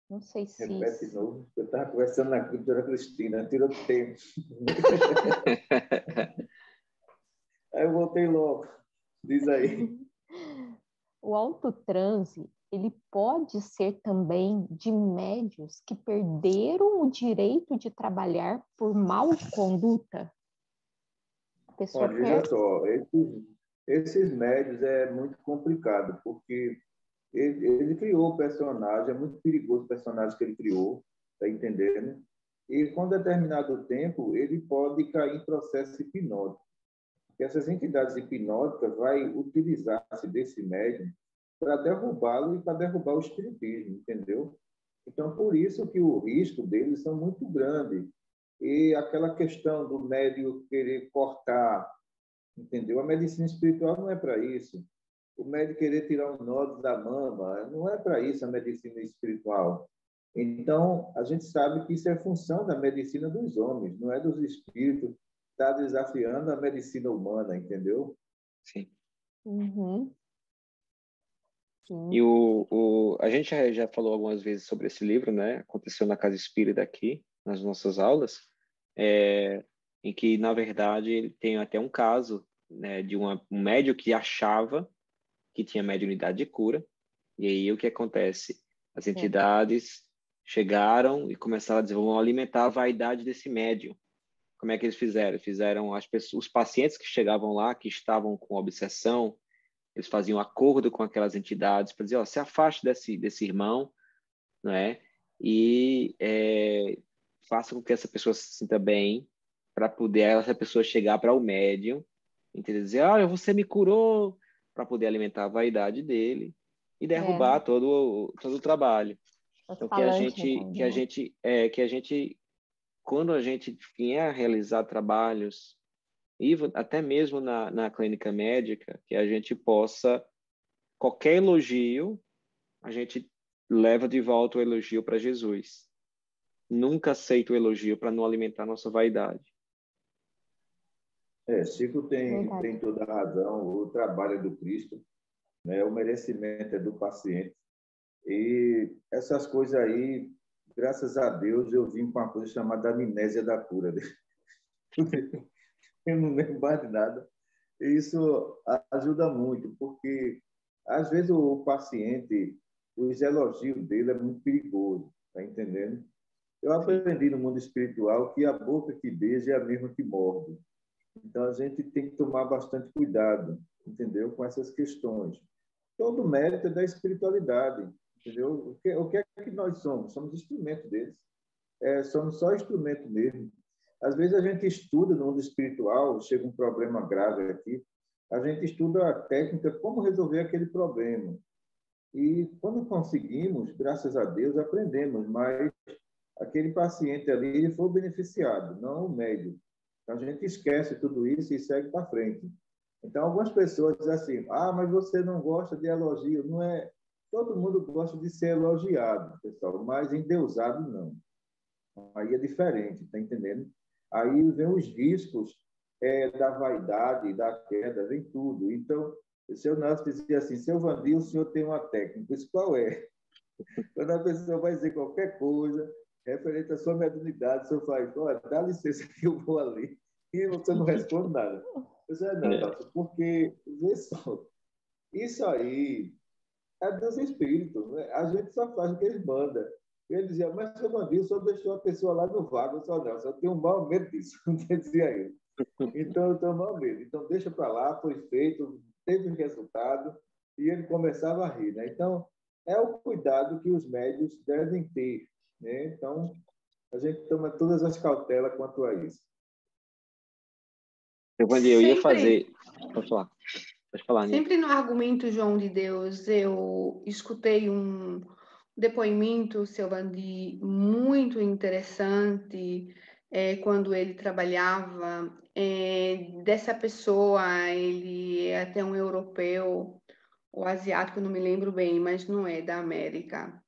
[SPEAKER 2] Não sei se...
[SPEAKER 5] Repete de novo. Eu estava conversando com a doutora Cristina, tirou tempo. Aí eu voltei logo. Diz aí.
[SPEAKER 2] O autotranse, ele pode ser também de médiuns que perderam o direito de trabalhar por mal conduta? A pessoa
[SPEAKER 5] Olha, veja só, esses médios é muito complicado, porque ele criou o personagem, é muito perigoso o personagem que ele criou, tá entendendo? E com determinado tempo, ele pode cair em processo hipnótico. E essas entidades hipnóticas vai utilizar-se desse médium para derrubá-lo e para derrubar o espiritismo, entendeu? Então, por isso que o risco deles são muito grande. E aquela questão do médium querer cortar, entendeu? A medicina espiritual não é para isso. O médico querer tirar um nódulo da mama, não é para isso a medicina espiritual. Então, a gente sabe que isso é função da medicina dos homens, não é dos espíritos. Está desafiando a medicina humana, entendeu?
[SPEAKER 1] Sim.
[SPEAKER 2] Uhum. Sim.
[SPEAKER 1] E a gente já falou algumas vezes sobre esse livro, né? Aconteceu na Casa Espírita aqui, nas nossas aulas, em que, na verdade, ele tem até um caso, né, de um médium que achava que tinha mediunidade de cura, e aí o que acontece? As entidades chegaram e começaram a dizer, vamos alimentar a vaidade desse médium. Como é que eles fizeram? Fizeram os pacientes que chegavam lá, que estavam com obsessão, eles faziam acordo com aquelas entidades para dizer, ó, se afaste desse irmão, não é? E faça com que essa pessoa se sinta bem, para poder essa pessoa chegar para o médium, entendeu? Dizer, olha, você me curou, para poder alimentar a vaidade dele e derrubar todo o trabalho. Então, que a gente, quando a gente vier a realizar trabalhos, e até mesmo na clínica médica, que a gente possa, qualquer elogio, a gente leva de volta o elogio para Jesus. Nunca aceita o elogio para não alimentar nossa vaidade.
[SPEAKER 5] Chico tem toda a razão. O trabalho é do Cristo, né? O merecimento é do paciente. E essas coisas aí, graças a Deus, eu vim com uma coisa chamada amnésia da cura. Eu não lembro mais de nada. E isso ajuda muito, porque às vezes o paciente, os elogios dele é muito perigoso, tá entendendo? Eu aprendi no mundo espiritual que a boca que beija é a mesma que morde. Então a gente tem que tomar bastante cuidado, entendeu? Com essas questões. Todo mérito é da espiritualidade, entendeu? O que é que nós somos? Somos instrumento deles. Somos só instrumento mesmo. Às vezes a gente estuda no mundo espiritual, chega um problema grave aqui, a gente estuda a técnica, como resolver aquele problema. E quando conseguimos, graças a Deus, aprendemos, mas aquele paciente ali ele foi beneficiado, não o médico. Então a gente esquece tudo isso e segue para frente. Então algumas pessoas dizem assim, mas você não gosta de elogio. Não é, todo mundo gosta de ser elogiado, pessoal, mas endeusado não. Aí é diferente, tá entendendo? Aí vem os riscos da vaidade, da queda, vem tudo. Então, o seu Nelson dizia assim, seu Vandil, o senhor tem uma técnica. Isso qual é? Quando a pessoa vai dizer qualquer coisa, referente à sua mediunidade, o senhor faz, olha, dá licença que eu vou ali. E você não responde nada. Eu disse, não, porque, vê só, isso aí é dos espíritos, né? A gente só faz o que eles mandam. Ele dizia, mas seu bandido, só deixou a pessoa lá no vago. Eu só não, só tenho um mau medo disso, dizia ele. Então, eu tenho mau medo. Então, deixa para lá, foi feito, teve resultado, e ele começava a rir, né? Então, é o cuidado que os médios devem ter, né? Então, a gente toma todas as cautelas quanto a isso.
[SPEAKER 1] Giovanni, eu ia
[SPEAKER 6] Sempre,
[SPEAKER 1] fazer... Pode falar. Pode falar, Nia.
[SPEAKER 6] sempre no argumento João de Deus, eu escutei um depoimento, seu Bandi, muito interessante, quando ele trabalhava, dessa pessoa, ele é até um europeu, ou asiático, não me lembro bem, mas não é da América.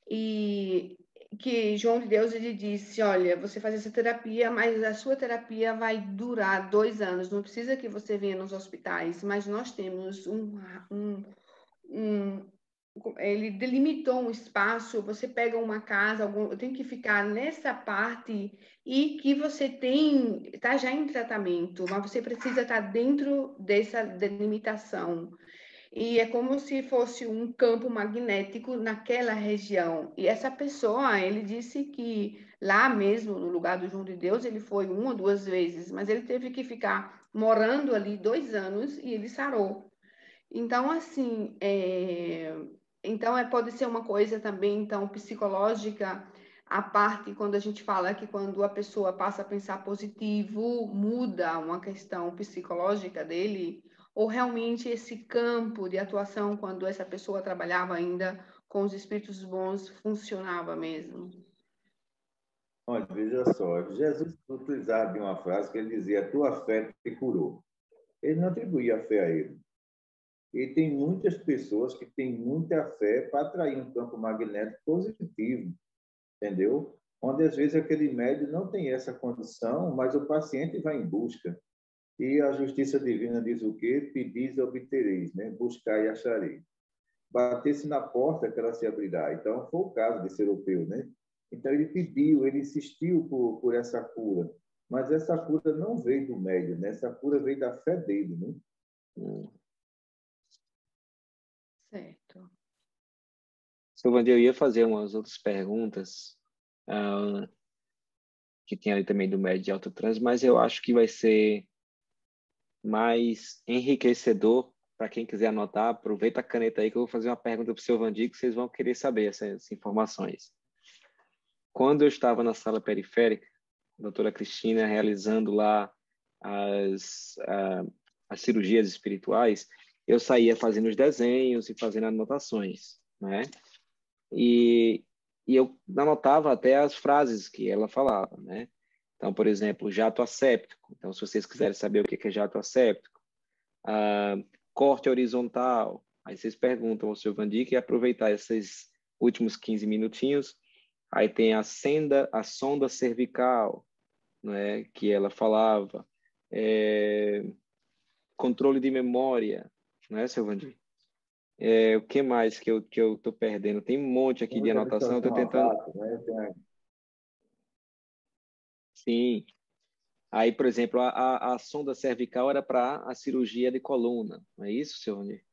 [SPEAKER 6] E que João de Deus ele disse, olha, você faz essa terapia, mas a sua terapia vai durar 2 anos. Não precisa que você venha nos hospitais, mas nós temos um ele delimitou um espaço. Você pega uma casa, eu tenho que ficar nessa parte e que você está já em tratamento, mas você precisa estar dentro dessa delimitação. E é como se fosse um campo magnético naquela região. E essa pessoa, ele disse que lá mesmo, no lugar do João de Deus, ele foi 1 ou 2 vezes, mas ele teve que ficar morando ali 2 anos e ele sarou. Então, assim, então pode ser uma coisa também, então, psicológica, a parte quando a gente fala que quando a pessoa passa a pensar positivo, muda uma questão psicológica dele, ou realmente esse campo de atuação, quando essa pessoa trabalhava ainda com os espíritos bons, funcionava mesmo.
[SPEAKER 5] Olha, veja só, Jesus utilizava de uma frase que ele dizia, tua fé te curou. Ele não atribuía a fé a ele. E tem muitas pessoas que têm muita fé para atrair um campo magnético positivo, entendeu? Onde às vezes aquele médium não tem essa condição, mas o paciente vai em busca. E a justiça divina diz o quê? Pedis e obtereis, né? Buscar e acharei. Batesse na porta que ela se abrirá. Então, foi o caso desse europeu, né? Então, ele pediu, ele insistiu por essa cura. Mas essa cura não veio do médium, né? Essa cura veio da fé dele, né?
[SPEAKER 6] Certo.
[SPEAKER 1] Giovanni, eu ia fazer umas outras perguntas que tem ali também do médio de autotrans, mas eu acho que vai ser mais enriquecedor para quem quiser anotar. Aproveita a caneta aí que eu vou fazer uma pergunta para o seu Vandir, que vocês vão querer saber essas informações. Quando eu estava na sala periférica, a doutora Cristina realizando lá as cirurgias espirituais, eu saía fazendo os desenhos e fazendo anotações, né? E eu anotava até as frases que ela falava, né? Então, por exemplo, jato asséptico. Então, se vocês quiserem saber o que é jato asséptico, corte horizontal. Aí vocês perguntam ao seu Vandir e aproveitar esses últimos 15 minutinhos. Aí tem a sonda cervical, né, que ela falava. Controle de memória, né, seu Vandir? O que mais que eu estou perdendo? Tem um monte aqui de anotação, eu estou tentando...
[SPEAKER 5] Né?
[SPEAKER 1] Sim. Aí, por exemplo, a sonda cervical era para a cirurgia de coluna, não é isso, seu Vandir?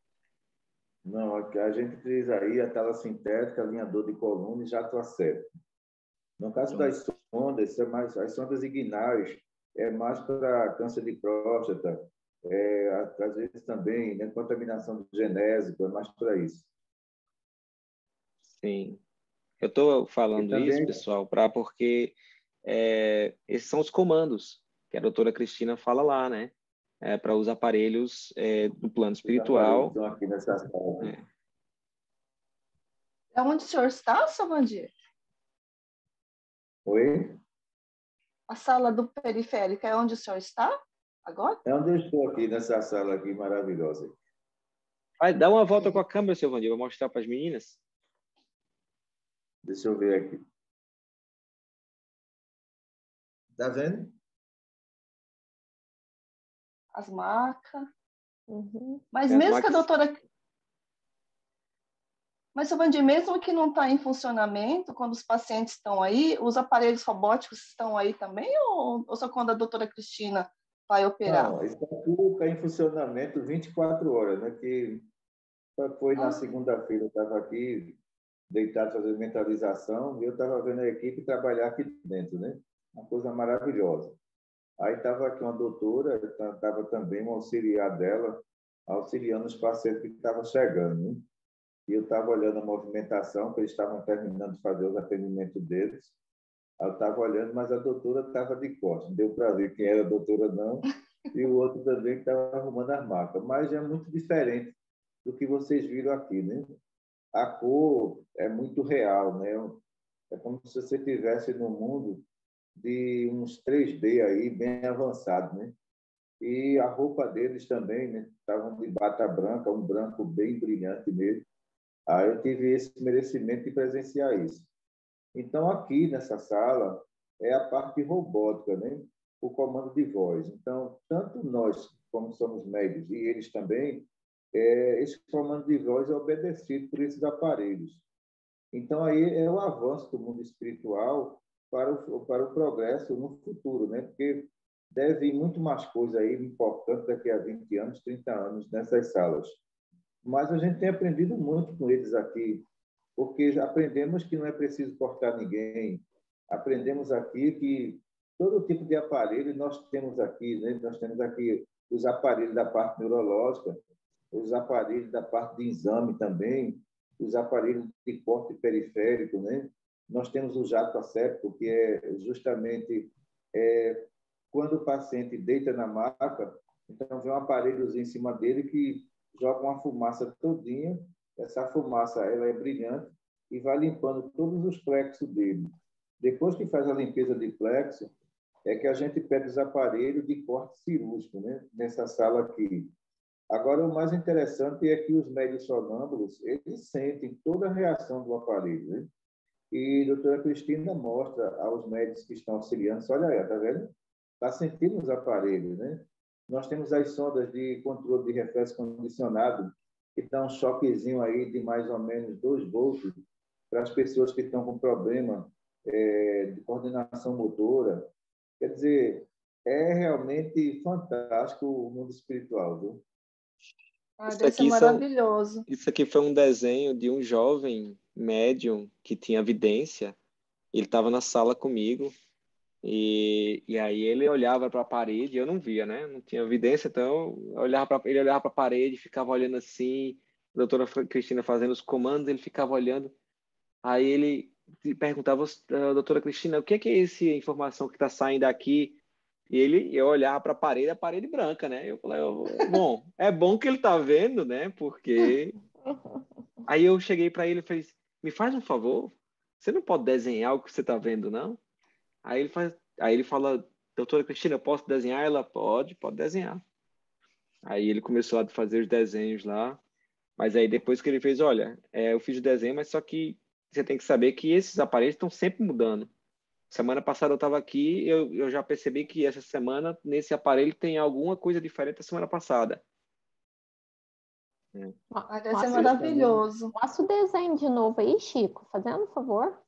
[SPEAKER 5] Não, a gente utiliza aí a tala sintética, alinhador de coluna e jato asséptico. No caso das sondas, as sondas ignárias é mais para câncer de próstata, às vezes também, né, contaminação genésica, é mais para isso.
[SPEAKER 1] Sim. Eu estou falando isso, pessoal, porque esses são os comandos que a doutora Cristina fala lá, né? Para os aparelhos do plano espiritual.
[SPEAKER 5] Estão aqui nessa sala.
[SPEAKER 3] É onde o senhor está, seu Vandir?
[SPEAKER 5] Oi?
[SPEAKER 3] A sala do periférico é onde o senhor está agora?
[SPEAKER 5] É onde eu estou aqui, nessa sala aqui maravilhosa.
[SPEAKER 1] Vai, dá uma volta com a câmera, seu Vandir, vou mostrar para as meninas.
[SPEAKER 5] Deixa eu ver aqui. Tá vendo?
[SPEAKER 3] As macas.
[SPEAKER 2] Uhum.
[SPEAKER 3] Mas
[SPEAKER 1] Tem as
[SPEAKER 3] mesmo que a
[SPEAKER 1] macas.
[SPEAKER 3] Mas, seu Vandir, mesmo que não está em funcionamento, quando os pacientes estão aí, os aparelhos robóticos estão aí também, ou só quando a doutora Cristina vai operar?
[SPEAKER 5] Não, isso tudo está em funcionamento 24 horas, né? Que foi na segunda-feira, eu estava aqui deitado fazendo mentalização e eu estava vendo a equipe trabalhar aqui dentro, né? Uma coisa maravilhosa. Aí estava aqui uma doutora, estava também um auxiliar dela, auxiliando os pacientes que estavam chegando, né? E eu estava olhando a movimentação, que eles estavam terminando de fazer os atendimentos deles. Aí eu estava olhando, mas a doutora estava de costas. Não deu para ver quem era a doutora, não. E o outro também que estava arrumando as macas. Mas é muito diferente do que vocês viram aqui, né? A cor é muito real, né? É como se você estivesse no mundo de uns 3D aí, bem avançado, né? E a roupa deles também, né? Estavam de bata branca, um branco bem brilhante mesmo. Aí eu tive esse merecimento de presenciar isso. Então, aqui nessa sala é a parte robótica, né? O comando de voz. Então, tanto nós, como somos médicos, e eles também, esse comando de voz é obedecido por esses aparelhos. Então, aí é o avanço do mundo espiritual para o progresso no futuro, né? Porque deve vir muito mais coisa aí importante daqui a 20 anos, 30 anos nessas salas. Mas a gente tem aprendido muito com eles aqui, porque aprendemos que não é preciso cortar ninguém, aprendemos aqui que todo tipo de aparelho nós temos aqui, né? Nós temos aqui os aparelhos da parte neurológica, os aparelhos da parte de exame também, os aparelhos de corte periférico, né? Nós temos o jato asséptico, que é justamente quando o paciente deita na maca, então vem um aparelhozinho em cima dele que joga uma fumaça todinha, essa fumaça ela é brilhante e vai limpando todos os plexos dele. Depois que faz a limpeza de plexo, é que a gente pega os aparelhos de corte cirúrgico, né? Nessa sala aqui. Agora, o mais interessante é que os médios sonâmbulos, eles sentem toda a reação do aparelho, né? E a doutora Cristina mostra aos médicos que estão auxiliando, olha aí, tá vendo? Está sentindo os aparelhos, né? Nós temos as sondas de controle de reflexo condicionado, que dá um choquezinho aí de mais ou menos 2 volts para as pessoas que estão com problema de coordenação motora. Quer dizer, é realmente fantástico o mundo espiritual, viu?
[SPEAKER 3] Deve ser maravilhoso.
[SPEAKER 1] Isso aqui foi um desenho de um jovem médium que tinha vidência. Ele estava na sala comigo e aí ele olhava para a parede, eu não via, né? Não tinha vidência, então ele olhava para a parede, ficava olhando assim, a doutora Cristina fazendo os comandos, ele ficava olhando. Aí ele perguntava, doutora Cristina, o que é essa informação que está saindo aqui? E eu olhava para a parede branca, né? Eu falei, bom, é bom que ele está vendo, né? Porque... Aí eu cheguei para ele e falei, me faz um favor, você não pode desenhar o que você está vendo, não? Aí ele fala, doutora Cristina, eu posso desenhar? Ela, pode desenhar. Aí ele começou a fazer os desenhos lá, mas aí depois que ele fez, olha, eu fiz o desenho, mas só que você tem que saber que esses aparelhos estão sempre mudando. Semana passada eu estava aqui, eu já percebi que essa semana, nesse aparelho, tem alguma coisa diferente da semana passada.
[SPEAKER 3] Deve ser maravilhoso.
[SPEAKER 2] Mostra o desenho de novo aí, Chico, fazendo um favor.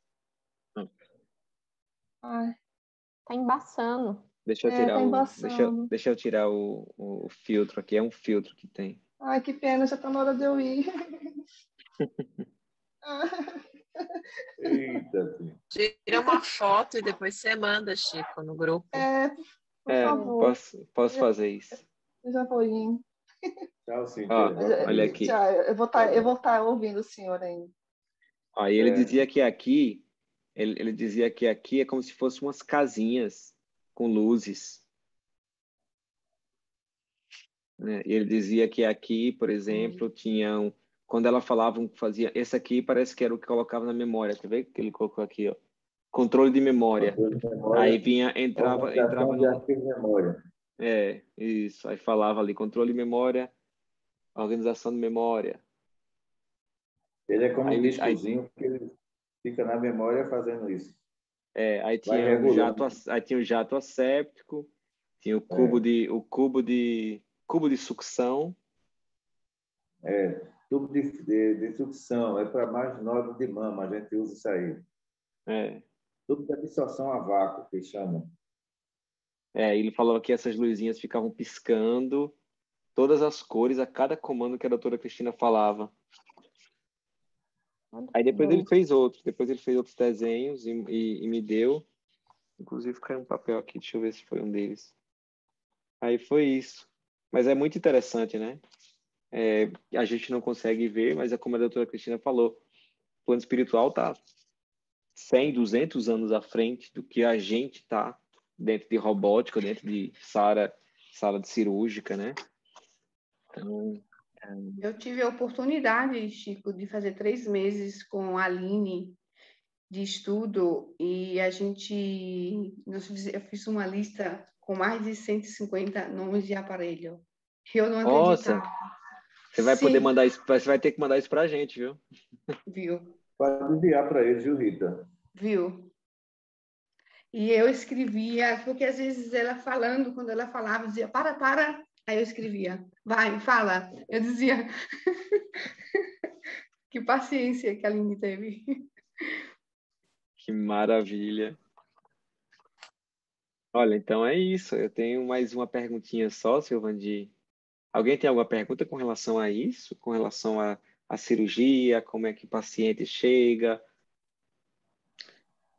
[SPEAKER 2] Tá embaçando.
[SPEAKER 1] Deixa eu tirar deixa eu tirar o filtro aqui, é um filtro que tem.
[SPEAKER 3] Ai, que pena, já tá na hora de eu ir.
[SPEAKER 5] Eita.
[SPEAKER 7] Tira uma foto e depois você manda, Chico, no grupo.
[SPEAKER 3] Por favor.
[SPEAKER 1] Posso fazer isso.
[SPEAKER 3] Eu já vou indo.
[SPEAKER 5] Tchau, sim.
[SPEAKER 1] Olha aqui.
[SPEAKER 3] Tchau, eu vou estar ouvindo o senhor ainda.
[SPEAKER 1] E ele dizia que aqui, ele dizia que aqui é como se fossem umas casinhas com luzes. Né? E ele dizia que aqui, por exemplo, tinham... Quando ela falava, fazia... Esse aqui parece que era o que colocava na memória. Quer ver que ele colocou aqui, ó? Controle de memória. Aí entrava
[SPEAKER 5] no... de memória.
[SPEAKER 1] Isso. Aí falava ali, controle de memória, organização de memória.
[SPEAKER 5] Ele é como um discozinho que ele fica na memória fazendo isso.
[SPEAKER 1] Aí tinha o jato asséptico, tinha o cubo de sucção.
[SPEAKER 5] tubo de sucção, é para mais nódulo de mama, a gente usa isso aí. Tubo de absorção a vácuo, que chama.
[SPEAKER 1] Ele falou que essas luzinhas ficavam piscando, todas as cores, a cada comando que a doutora Cristina falava. Aí depois ele fez outros desenhos e me deu. Inclusive caiu um papel aqui, deixa eu ver se foi um deles. Aí foi isso. Mas é muito interessante, né? A gente não consegue ver, mas é como a doutora Cristina falou, o plano espiritual está 100, 200 anos à frente do que a gente está dentro de robótica, dentro de sala de cirúrgica, né? Então,
[SPEAKER 6] eu tive a oportunidade, Chico, de fazer 3 meses com a Aline de estudo e eu fiz uma lista com mais de 150 nomes de aparelho. Eu não acreditava.
[SPEAKER 1] Nossa, você vai poder mandar isso, você vai ter que mandar isso para a gente, viu?
[SPEAKER 6] Viu?
[SPEAKER 5] Pode enviar para eles, viu, Rita?
[SPEAKER 6] Viu? E eu escrevia, porque às vezes ela falando, quando ela falava, dizia, para. Aí eu escrevia, vai, fala. Eu dizia, que paciência que a Aline teve.
[SPEAKER 1] Que maravilha. Olha, então é isso. Eu tenho mais uma perguntinha só, Silvandi. Alguém tem alguma pergunta com relação a isso? Com relação à cirurgia? Como é que o paciente chega?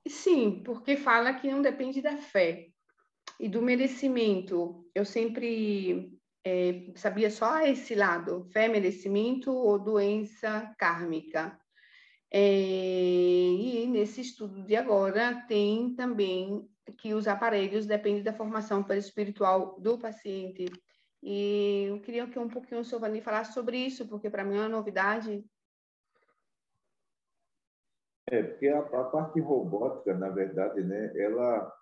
[SPEAKER 6] Sim, porque fala que não depende da fé e do merecimento. Eu sempre sabia só esse lado, fé, merecimento ou doença kármica. E nesse estudo de agora tem também que os aparelhos dependem da formação espiritual do paciente. E eu queria que um pouquinho o senhor Vani falasse sobre isso, porque para mim é uma novidade.
[SPEAKER 5] Porque a parte robótica, na verdade, né, ela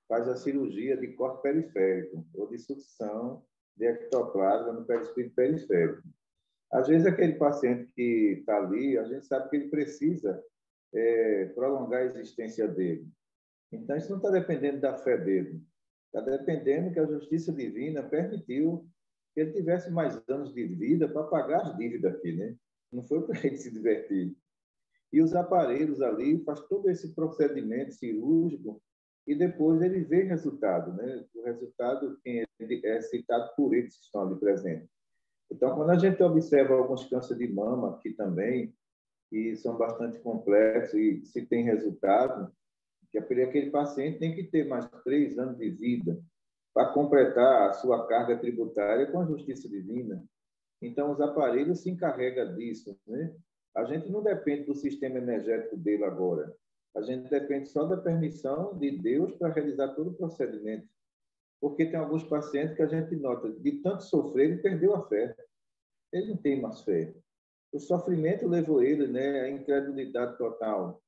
[SPEAKER 5] faz a cirurgia de corte periférico ou de sucção de ectoplasma no perispírito periférico. Às vezes, aquele paciente que está ali, a gente sabe que ele precisa prolongar a existência dele. Então, isso não está dependendo da fé dele. Está dependendo que a justiça divina permitiu que ele tivesse mais anos de vida para pagar as dívidas aqui, né? Não foi para ele se divertir. E os aparelhos ali faz todo esse procedimento cirúrgico e depois ele vê resultado, né? O resultado é citado por eles que estão ali presentes. Então, quando a gente observa alguns cânceres de mama aqui também, que são bastante complexos e se tem resultado, que aquele paciente tem que ter mais 3 anos de vida para completar a sua carga tributária com a justiça divina. Então, os aparelhos se encarregam disso, né? A gente não depende do sistema energético dele agora. A gente depende só da permissão de Deus para realizar todo o procedimento. Porque tem alguns pacientes que a gente nota, de tanto sofrer, ele perdeu a fé. Ele não tem mais fé. O sofrimento levou ele, né, à incredulidade total.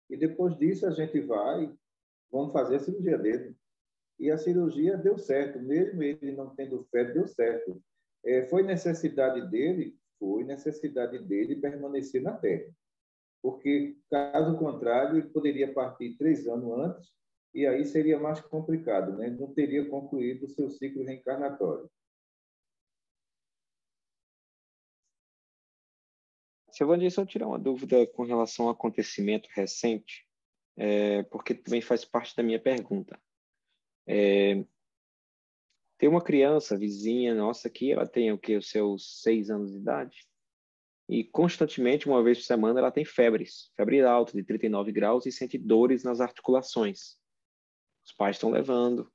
[SPEAKER 5] E depois disso a gente vamos fazer a cirurgia dele. E a cirurgia deu certo, mesmo ele não tendo fé, deu certo. Foi necessidade dele permanecer na Terra. Porque, caso contrário, ele poderia partir 3 anos antes e aí seria mais complicado, né? Não teria concluído o seu ciclo reencarnatório.
[SPEAKER 1] Silvandi, só tirar uma dúvida com relação ao acontecimento recente, porque também faz parte da minha pergunta. Tem uma criança vizinha nossa aqui, ela tem os seus 6 anos de idade, e constantemente, uma vez por semana, ela tem febre alta de 39 graus e sente dores nas articulações. Os pais estão levando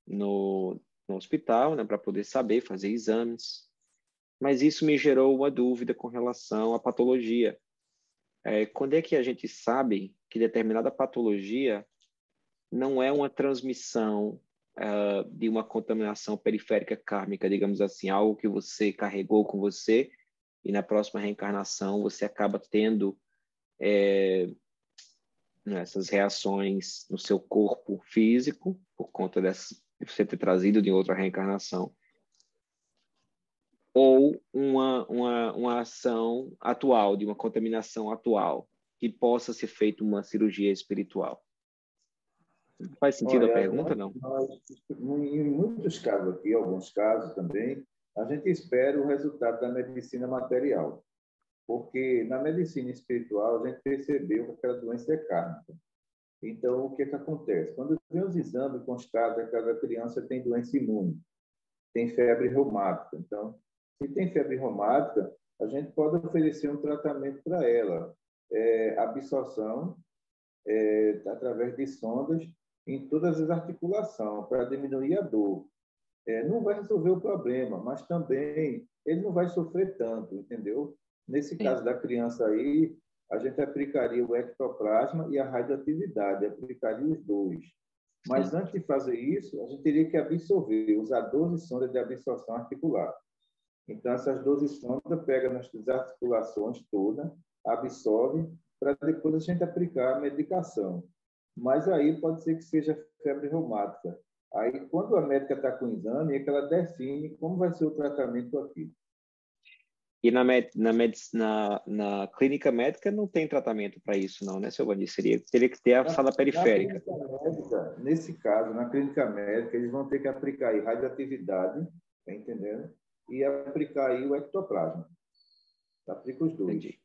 [SPEAKER 1] no hospital, né, para poder saber, fazer exames. Mas isso me gerou uma dúvida com relação à patologia. Quando é que a gente sabe que determinada patologia não é uma transmissão de uma contaminação periférica kármica, digamos assim, algo que você carregou com você e na próxima reencarnação você acaba tendo essas reações no seu corpo físico por conta de você ter trazido de outra reencarnação, ou uma ação atual, de uma contaminação atual, que possa ser feita uma cirurgia espiritual. Faz sentido a pergunta, não?
[SPEAKER 5] Em muitos casos aqui, alguns casos também, A gente espera o resultado da medicina material, porque na medicina espiritual a gente percebeu que aquela doença é kármica. Então, o que acontece? Quando vem os exames, constata que aquela criança tem doença imune, tem febre reumática. Então, se tem febre reumática, a gente pode oferecer um tratamento para ela, absorção através de sondas em todas as articulações, para diminuir a dor. Não vai resolver o problema, mas também ele não vai sofrer tanto, entendeu? Nesse caso da criança aí, a gente aplicaria o ectoplasma e a radioatividade, aplicaria os dois. Mas antes de fazer isso, a gente teria que absorver, usar 12 sondas de absorção articular. Então, essas 12 sondas pegam nas articulações todas, absorve, para depois a gente aplicar a medicação. Mas aí pode ser que seja febre reumática. Aí, quando a médica está com o exame, é que ela define como vai ser o tratamento aqui.
[SPEAKER 1] E na clínica médica não tem tratamento para isso, não, né, seu Bandi? Teria que ter a sala periférica.
[SPEAKER 5] Médica, nesse caso, na clínica médica, eles vão ter que aplicar aí radioatividade, tá entendendo? E aplicar aí o ectoplasma. Aplica os dois.
[SPEAKER 1] Entendi.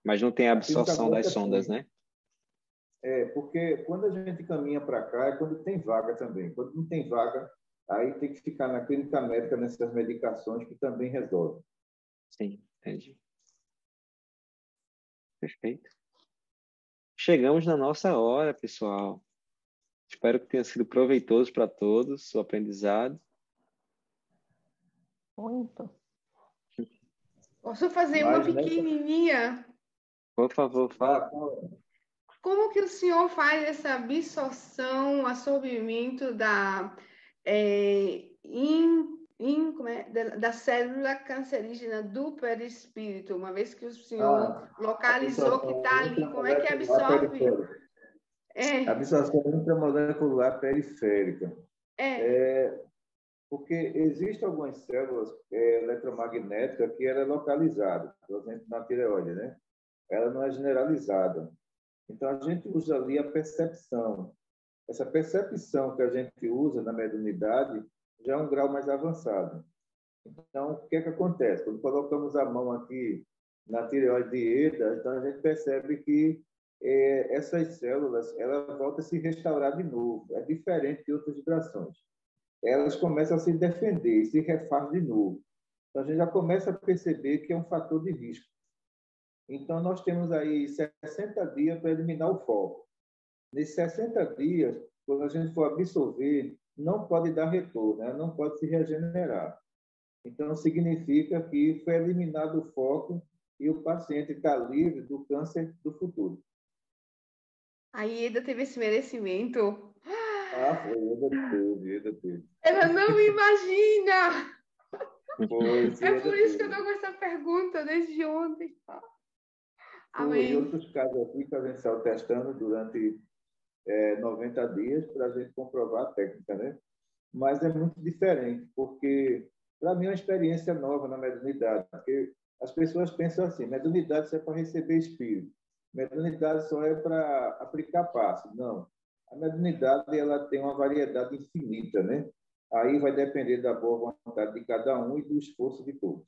[SPEAKER 1] Mas não tem a absorção das sondas, né?
[SPEAKER 5] Porque quando a gente caminha para cá é quando tem vaga também. Quando não tem vaga, aí tem que ficar na clínica médica nessas medicações que também resolve.
[SPEAKER 1] Sim, entendi. Perfeito. Chegamos na nossa hora, pessoal. Espero que tenha sido proveitoso para todos o aprendizado.
[SPEAKER 2] Muito.
[SPEAKER 6] Posso fazer uma pequenininha?
[SPEAKER 1] Por favor, fala.
[SPEAKER 6] Como que o senhor faz essa absorção, absorvimento da da célula cancerígena do perispírito, uma vez que o senhor localizou que está ali, como é que absorve?
[SPEAKER 5] Absorção intramolecular periférica. Porque existem algumas células eletromagnéticas que ela é localizada, por exemplo, na tireoide, né? Ela não é generalizada. Então, a gente usa ali a percepção. Essa percepção que a gente usa na mediunidade já é um grau mais avançado. Então, o que acontece? Quando colocamos a mão aqui na tireoide de Eda, então a gente percebe que essas células ela voltam a se restaurar de novo. É diferente de outras vibrações. Elas começam a se defender, se refaz de novo. Então, a gente já começa a perceber que é um fator de risco. Então, nós temos aí 60 dias para eliminar o foco. Nesses 60 dias, quando a gente for absorver, não pode dar retorno, né? Não pode se regenerar. Então, significa que foi eliminado o foco e o paciente está livre do câncer do futuro.
[SPEAKER 6] A Ieda teve esse merecimento.
[SPEAKER 5] Foi, Ieda teve.
[SPEAKER 6] Ela não imagina!
[SPEAKER 5] Pois,
[SPEAKER 6] é por isso que eu estou com essa pergunta desde ontem.
[SPEAKER 5] E outros casos aqui que a gente está testando durante 90 dias para a gente comprovar a técnica, né? Mas é muito diferente, porque para mim é uma experiência nova na mediunidade, porque as pessoas pensam assim, mediunidade só é para receber espírito, mediunidade só é para aplicar passe. Não, a mediunidade ela tem uma variedade infinita, né? Aí vai depender da boa vontade de cada um e do esforço de todos.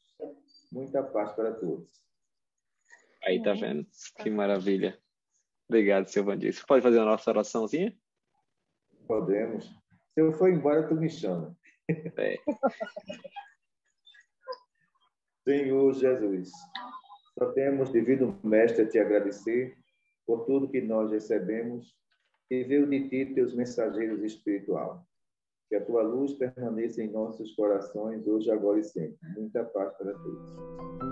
[SPEAKER 5] Muita paz para todos.
[SPEAKER 1] Aí, tá vendo? Que maravilha. Obrigado, seu Vandir. Você pode fazer a nossa oraçãozinha?
[SPEAKER 5] Podemos. Se eu for embora, tu me chama. Senhor Jesus, só temos devido, Mestre, a te agradecer por tudo que nós recebemos e veio de ti teus mensageiros espirituais. Que a tua luz permaneça em nossos corações, hoje, agora e sempre. Muita paz para todos.